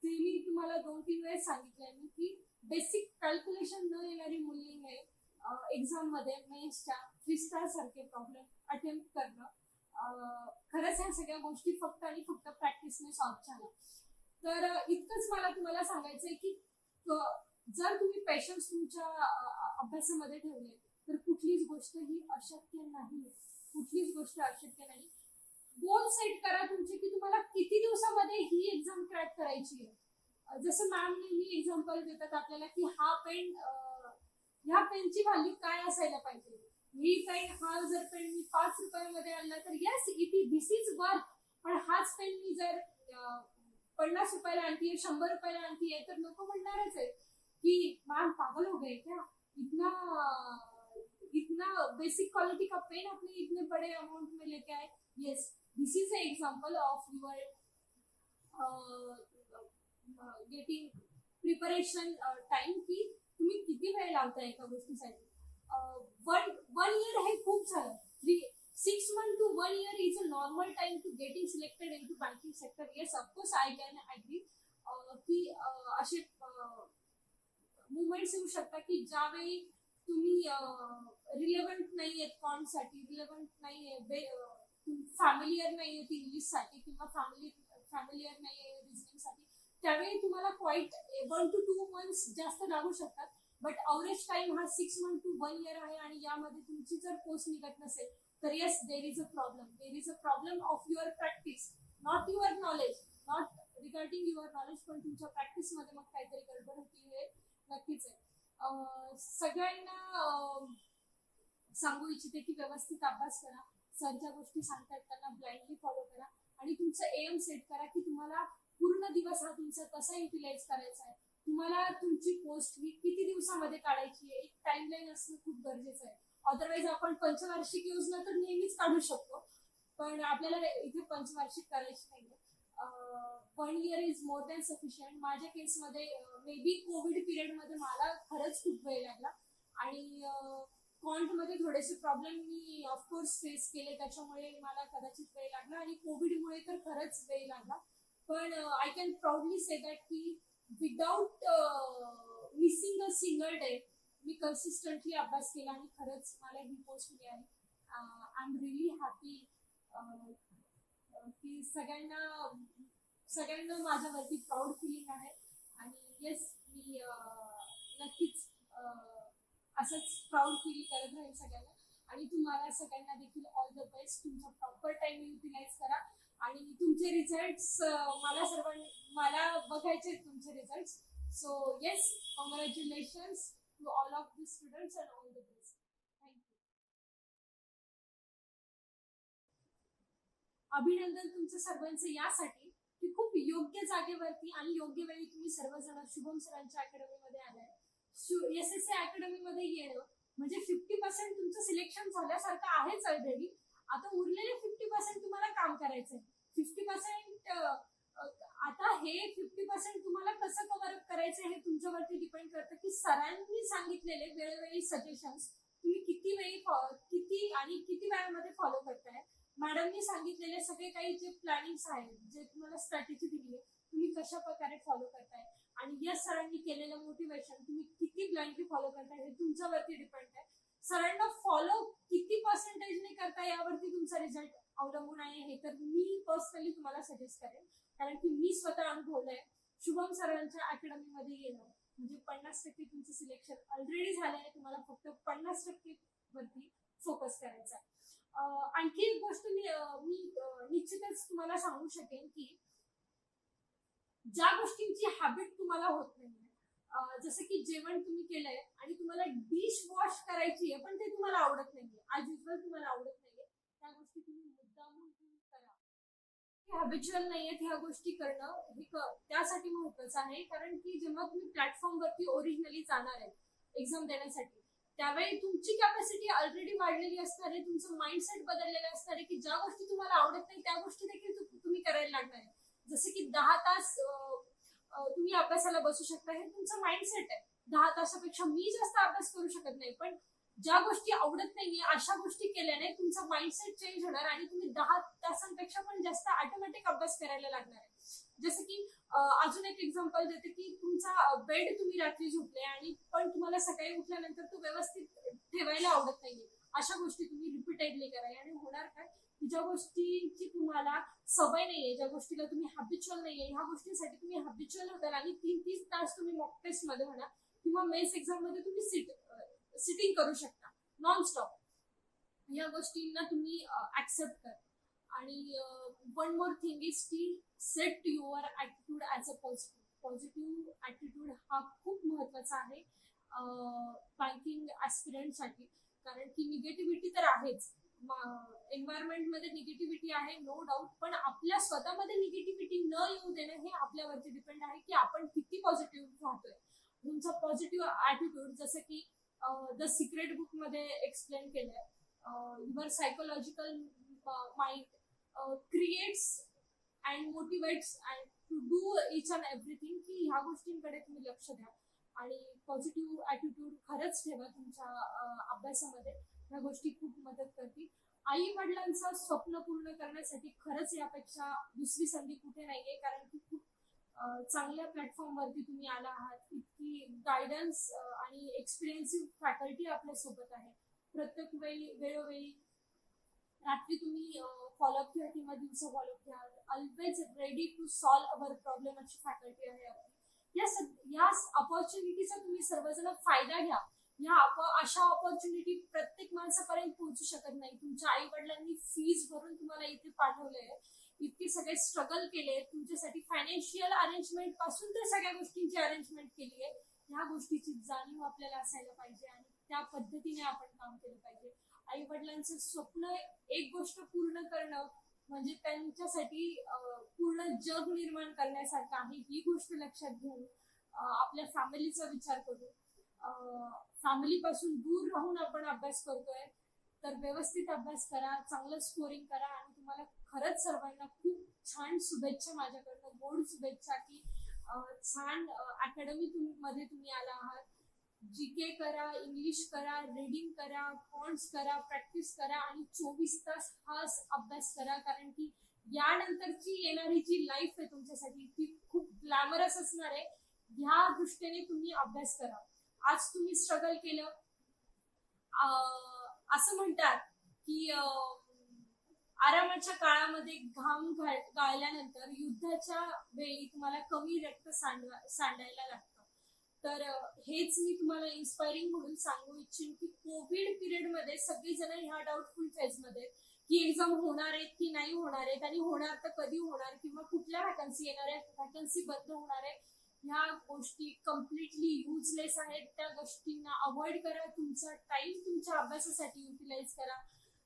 ते मी तुम्हाला 2-3 वेळेस सांगितलंय मी की बेसिक कॅल्क्युलेशन न येणारी मुलीने एक्झाम मध्ये मेन्सच्या 3 स्टार सारखे प्रॉब्लेम अटेम्प्ट करणं, खरंच ह्या सगळ्या गोष्टी फक्त आणि फक्त प्रॅक्टिसने सॉल्व्ह झाल्या. तर इतकंच मला तुम्हाला सांगायचंय की जर तुम्ही पेशन्स तुमच्या अभ्यासामध्ये ठेवले तर कुठलीच गोष्ट ही अशक्य नाही, कुठलीच गोष्ट अशक्य नाही. गोल सेट करा तुमचे की तुम्हाला किती दिवसामध्ये ही एक्झाम क्रॅक करायची आहे. जसं मॅम नेहमी एक्झाम्पल देतात आपल्याला की हा पेन, ह्या पेनची व्हॅल्यू काय असायला पाहिजे. ही पेन, हा जर पेन मी 5 रुपयामध्ये आणला तर yes it this is worth. पण हाच पेन मी जर 50 रुपयाला आणतीये, 100 रुपयाला आणतीये तर लोक म्हणणारच आहे कि मैम पागल हो गए क्या, इतना इतना बेसिक क्वालिटी का पेन आपने इतने बड़े अमाउंट में लेके आए. Yes, this is a example of your getting preparation time की तुम्ही किती वेळ लावताय एका गोष्टीसाठी. वन इयर हे खूप झालं. 6 months to 1 year is a normal time to getting selected into banking sector. Yes, of course I can agree की असे मुवमेंट्स येऊ शकतात की ज्यावेळी तुम्ही रिलेव्हंट नाहीये कॉनसाठी, रिलेव्हंट नाहीये, फॅमिलियर नाहीये इंग्लिशसाठी किंवा फॅमिलियर नाहीये रिझनिंगसाठी, त्यावेळी तुम्हाला क्वाईट 1 to 2 months जास्त लागू शकतात. बट अवरेज टाइम हा 6 months to 1 year आहे. आणि यामध्ये तुमची जर पोस्ट निघत नसेल तर yes there is a problem. There is a problem of your practice, not your knowledge, not regarding your knowledge, पण तुमच्या प्रॅक्टिसमध्ये मग काहीतरी गडबड होती हे नक्कीच आहे. सगळ्यांना सांगू इच्छिते की व्यवस्थित अभ्यास करा. सर ज्या गोष्टी सांगतात त्यांना ब्लाइंडली फॉलो करा आणि तुमचं एम सेट करा की तुम्हाला पूर्ण दिवस हा तुमचा कसा युटिलाइज करायचा आहे. तुम्हाला तुमची पोस्ट ही किती दिवसामध्ये काढायची आहे, एक टाइमलाईन असणं खूप गरजेचं आहे. अदरवाईज आपण पंचवार्षिक योजना तर नेहमीच काढू शकतो, पण आपल्याला इथे पंचवार्षिक करायची नाहीये. 1 year is more than sufficient. माझ्या केसमध्ये मे बी कोविड पिरियडमध्ये मला खरंच खूप वेळ लागला आणि कॉन्टमध्ये थोडेसे प्रॉब्लेम मी ऑफकोर्स फेस केले, त्याच्यामुळे मला कदाचित वेळ लागला आणि कोविडमुळे तर खरंच वेळ लागला. पण I can proudly say that की without missing a single day मी कन्सिस्टंटली अभ्यास केला आणि खरंच मला ही पोस्ट मिळाली. आय एम रिअली हॅपी की सगळ्यांना माझ्यावरती प्राऊड फिलिंग आहे. आणि येस मी नक्कीच असंच प्राऊड फील करत राहील सगळ्यांना. आणि तुम्हाला सगळ्यांना देखील ऑल द बेस्ट. तुमचा प्रॉपर टाइम युटिलाइज करा आणि तुमचे रिझल्ट्स मला बघायचे तुमचे results. So yes, congratulations to all of the students and all the best. Thank you. अभिनंदन तुमचं सर्वांचं यासाठी की खूप योग्य जागेवरती आणि योग्य वेळी तुम्ही सर्वजण शुभम सरांच्या अकॅडमीमध्ये आलाय. SSC अकॅडमी मध्ये येणं म्हणजे 50% तुमचं सिलेक्शन झाल्यासारखं आहेच ऑलरेडी. आता उरलेले 50% तुम्हाला काम करायचंय. 50% आता हे 50% तुम्हाला कसं कव्हर अप करायचं हे तुमच्यावरती डिपेंड करतं की सरांनी सांगितलेले वेळोवेळी सजेशन्स तुम्ही किती वेळामध्ये फॉलो करताय. मॅडमनी सांगितलेले सगळे काही जे प्लॅनिंग्स आहेत, जे तुम्हाला स्ट्रॅटेजी दिली आहे, तुम्ही कशा प्रकारे फॉलो करताय. आणि यस, सरांनी केलेलं मोटिवेशन तुम्ही किती ब्लाइंडली फॉलो करताय हे तुमच्यावरती डिपेंड आहे. सरांना फॉलो किती पर्सेंटेजने करताय यावरती तुमचा रिझल्ट अवलंबून आहे, हे तर मी पर्सनली तुम्हाला सजेस्ट करेन. कारण की मी स्वतः अनुभवलंय. शुभम सरांच्या अकॅडमीमध्ये येणं म्हणजे 50% तुमचं सिलेक्शन ऑलरेडी झालंय. तुम्हाला फक्त 50% वरती फोकस करायचा आहे. आणखी एक गोष्ट मी निश्चितच तुम्हाला सांगू शकेन की ज्या गोष्टींची हॅबिट तुम्हाला होत नाही, जसं की जेवण तुम्ही केलंय आणि तुम्हाला डिश वॉश करायची आहे पण ते तुम्हाला आवडत नाहीये, ॲज युजल तुम्हाला आवडत नाहीये, त्या गोष्टी तुम्ही मुद्दामून करा. हॅबिच्युअल नाहीयेत ह्या गोष्टी करणं हे त्यासाठी महत्वाचं आहे, कारण की जेव्हा तुम्ही प्लॅटफॉर्मवरती ओरिजिनली जाणार आहे एक्झाम देण्यासाठी, त्यावेळी तुमची कॅपॅसिटी ऑलरेडी वाढलेली असणार आहे, तुमचं माइंडसेट बदललेलं असणार आहे की ज्या गोष्टी तुम्हाला आवडत नाही त्या गोष्टी देखील तुम्ही करायला लागणार आहे. जसं की 10 तास तुम्ही अभ्यासाला बसू शकता, हे तुमचं माइंडसेट आहे. 10 तासापेक्षा मी जास्त अभ्यास करू शकत नाही, पण ज्या गोष्टी आवडत नाहीये अशा गोष्टी केल्याने तुमचा माइंडसेट चेंज होणार आणि तुम्ही 10 तासांपेक्षा पण जास्त ऑटोमॅटिक अभ्यास करायला लागणार आहे. जसं की अजून एक एक्झाम्पल देते की तुमचा बेड तुम्ही रात्री झोपले आणि पण तुम्हाला सकाळी उठल्यानंतर तो व्यवस्थित ठेवायला आवडत नाहीये, अशा गोष्टी तुम्ही रिपीटेडली करा आणि होणार काय की ज्या गोष्टीची तुम्हाला सवय नाहीये, ज्या गोष्टीला तुम्ही हॅबिच्युअल नाहीये, ह्या गोष्टीसाठी तुम्ही हॅबिच्युअल होताल आणि 3-3 तास तुम्ही मॉक टेस्ट मध्ये म्हणा किंवा मेन्स एक्झाम मध्ये तुम्ही सिटिंग करू शकता नॉनस्टॉप. या गोष्टींना तुम्ही ऍक्सेप्ट कर. आणि वन मोर थिंग इज की set your attitude as a positive attitude हा खूप महत्वाचा आहे बँकिंग ऍस्पिरंटसाठी, कारण की निगेटिव्हिटी तर आहेच, एन्व्हायरमेंटमध्ये निगेटिव्हिटी आहे नो डाऊट, पण आपल्या स्वतःमध्ये निगेटिव्हिटी न येऊ देणं हे आपल्यावरती डिपेंड आहे की आपण किती पॉझिटिव्ह राहतोय. तुमचा पॉझिटिव्ह ऍटिट्यूड जसं की द सिक्रेट बुक मध्ये एक्सप्लेन केलंय, your psychological mind creates and motivates and to do each and everything, की ह्या गोष्टींकडे तुम्ही लक्ष द्या आणि पॉझिटिव्ह ऍटिट्यूड खरंच ठेवा तुमच्या अभ्यासामध्ये. ह्या गोष्टी खूप मदत करतील. आई वडिलांचं स्वप्न पूर्ण करण्यासाठी खरंच यापेक्षा दुसरी संधी कुठे नाहीये, कारण की खूप चांगल्या प्लॅटफॉर्मवरती तुम्ही आला आहात. इतकी गायडन्स आणि एक्सपिरियन्सिव्ह फॅकल्टी आपल्या सोबत आहे. प्रत्येक वेळोवेळी रात्री तुम्ही फॉलोअप घ्या किंवा दिवसा फॉलोअप घ्या, always ready to solve our problem अशी फॅकल्टी आहे आपली. या अपॉर्च्युनिटीचा तुम्ही सर्वजण फायदा घ्या. अशा अपॉर्च्युनिटी प्रत्येक माणसापर्यंत पोहोचू शकत नाही. तुमच्या आई वडिलांनी फीज भरून तुम्हाला इथे पाठवलंय, इतके सगळे स्ट्रगल केले तुमच्यासाठी, फायनान्शियल अरेंजमेंट पासून तर सगळ्या गोष्टींची अरेंजमेंट केली आहे. ह्या गोष्टीची जाणीव आपल्याला असायला पाहिजे आणि त्या पद्धतीने आपण काम केलं पाहिजे. आई वडिलांचं स्वप्न एक गोष्ट पूर्ण करणं म्हणजे त्यांच्यासाठी पूर्ण जग निर्माण करण्यासारखं आहे. ही गोष्ट लक्षात घेऊन आपल्या फॅमिलीचा विचार करू, फॅमिली पासून दूर राहून आपण अभ्यास करतोय तर व्यवस्थित अभ्यास करा, चांगलं स्कोरिंग करा आणि तुम्हाला खरंच सर्वांना खूप छान शुभेच्छा माझ्याकडनं, गोड शुभेच्छा की छान अकॅडमी मध्ये तुम्ही आला आहात. जीके करा, इंग्लिश करा, रीडिंग करा, फॉन्ट्स करा, प्रॅक्टिस करा आणि 24 तास हा अभ्यास करा, कारण की यानंतरची येणारी जी लाईफ आहे तुमच्यासाठी ती खूप ग्लॅमरस असणार आहे. ह्या दृष्टीने तुम्ही अभ्यास करा. आज तुम्ही स्ट्रगल केलं, असं म्हणतात की आरामाच्या काळामध्ये घाम गाळल्यानंतर युद्धाच्या वेळी तुम्हाला कमी रक्त सांडायला लागतं. तर हेच मी तुम्हाला इन्स्पायरिंग म्हणून सांगू इच्छिन की कोविड पिरियड मध्ये सगळेजण ह्या डाऊटफुल फेज मध्ये की एक्झाम होणार आहेत की नाही होणार आहेत आणि होणार तर कधी होणार किंवा कुठल्या व्हॅकन्सी येणार आहेत, व्हॅकन्सी बंद होणार आहे, ह्या गोष्टी कम्प्लिटली युजलेस आहेत. त्या गोष्टींना अवॉइड करा. तुमचा टाइम तुमच्या अभ्यासासाठी युटिलाइज करा.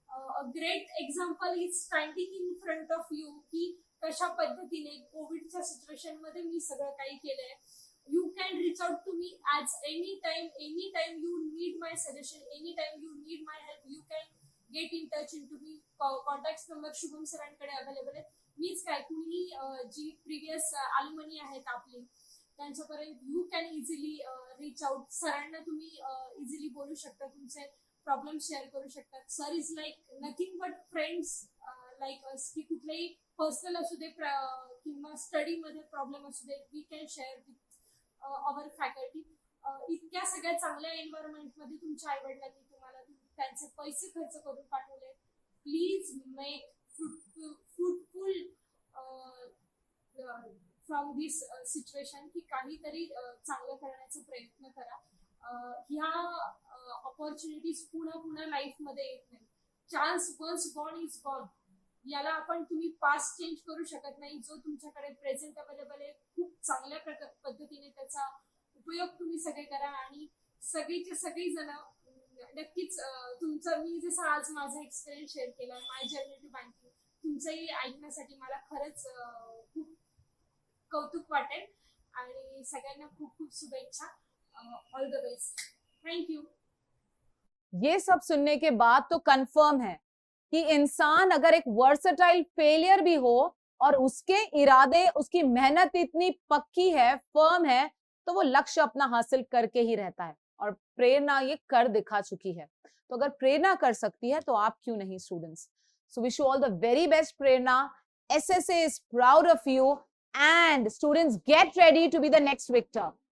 A great example is standing in front of you की कशा पद्धतीने कोविडच्या सिच्युएशन मध्ये मी सगळं काही केलंय. You can reach out to me at anytime you need my suggestion, anytime you need my help, you can get in touch into me. Contacts number Shubham सरांकडे available आहे. मीच काय तुम्ही जी प्रिव्हियस अलुमनी आहेत आपली त्यांच्यापर्यंत you can easily reach out. सरांना तुम्ही इझिली बोलू शकता, तुमचे प्रॉब्लेम शेअर करू शकता. Sir is like nothing but friends like us, की कुठलेही पर्सनल असू दे किंवा स्टडी मध्ये प्रॉब्लेम असू दे, we can share with our faculty. इतक्या सगळ्या चांगल्या एन्व्हायरमेंट मध्ये तुमच्या आई वडिलांनी तुम्हाला त्यांचे पैसे खर्च करून पाठवले. Please make fruitful from this situation, की काहीतरी चांगलं करण्याचा प्रयत्न करा. ह्या ऑपॉर्च्युनिटीज पुन्हा लाईफ मध्ये येत नाही. Chance once gone is gone. याला आपण तुम्ही पास्ट चेंज करू शकत नाही. जो तुमच्याकडे प्रेझेंट अवेलेबल आहे खूप चांगल्या पद्धतीने त्याचा उपयोग तुम्ही सगळे करा आणि सगळीचे सगळी जण नक्कीच तुमचं, मी जसं आज माझा एक्सपिरियन्स शेअर केला माय जर्नी टू बँकिंग, तुमचंही ऐकण्यासाठी मला खरंच खूप कौतुक वाटेल आणि सगळ्यांना खूप खूप शुभेच्छा. All the best. थँक्यू. ये सब सुनने के बाद तो कंफर्म है कि इंसान अगर एक वर्सेटाइल फेलियर भी हो और उसके इरादे, उसकी मेहनत इतनी पक्की है, फर्म है, तो वो लक्ष्य अपना हासिल करके ही रहता है। और प्रेरणा ये कर दिखा चुकी है। तो अगर प्रेरणा कर सकती है तो आप क्यों नहीं students? So wish you all the very best Prerna. SSA is proud of you and students get ready to be the next victor.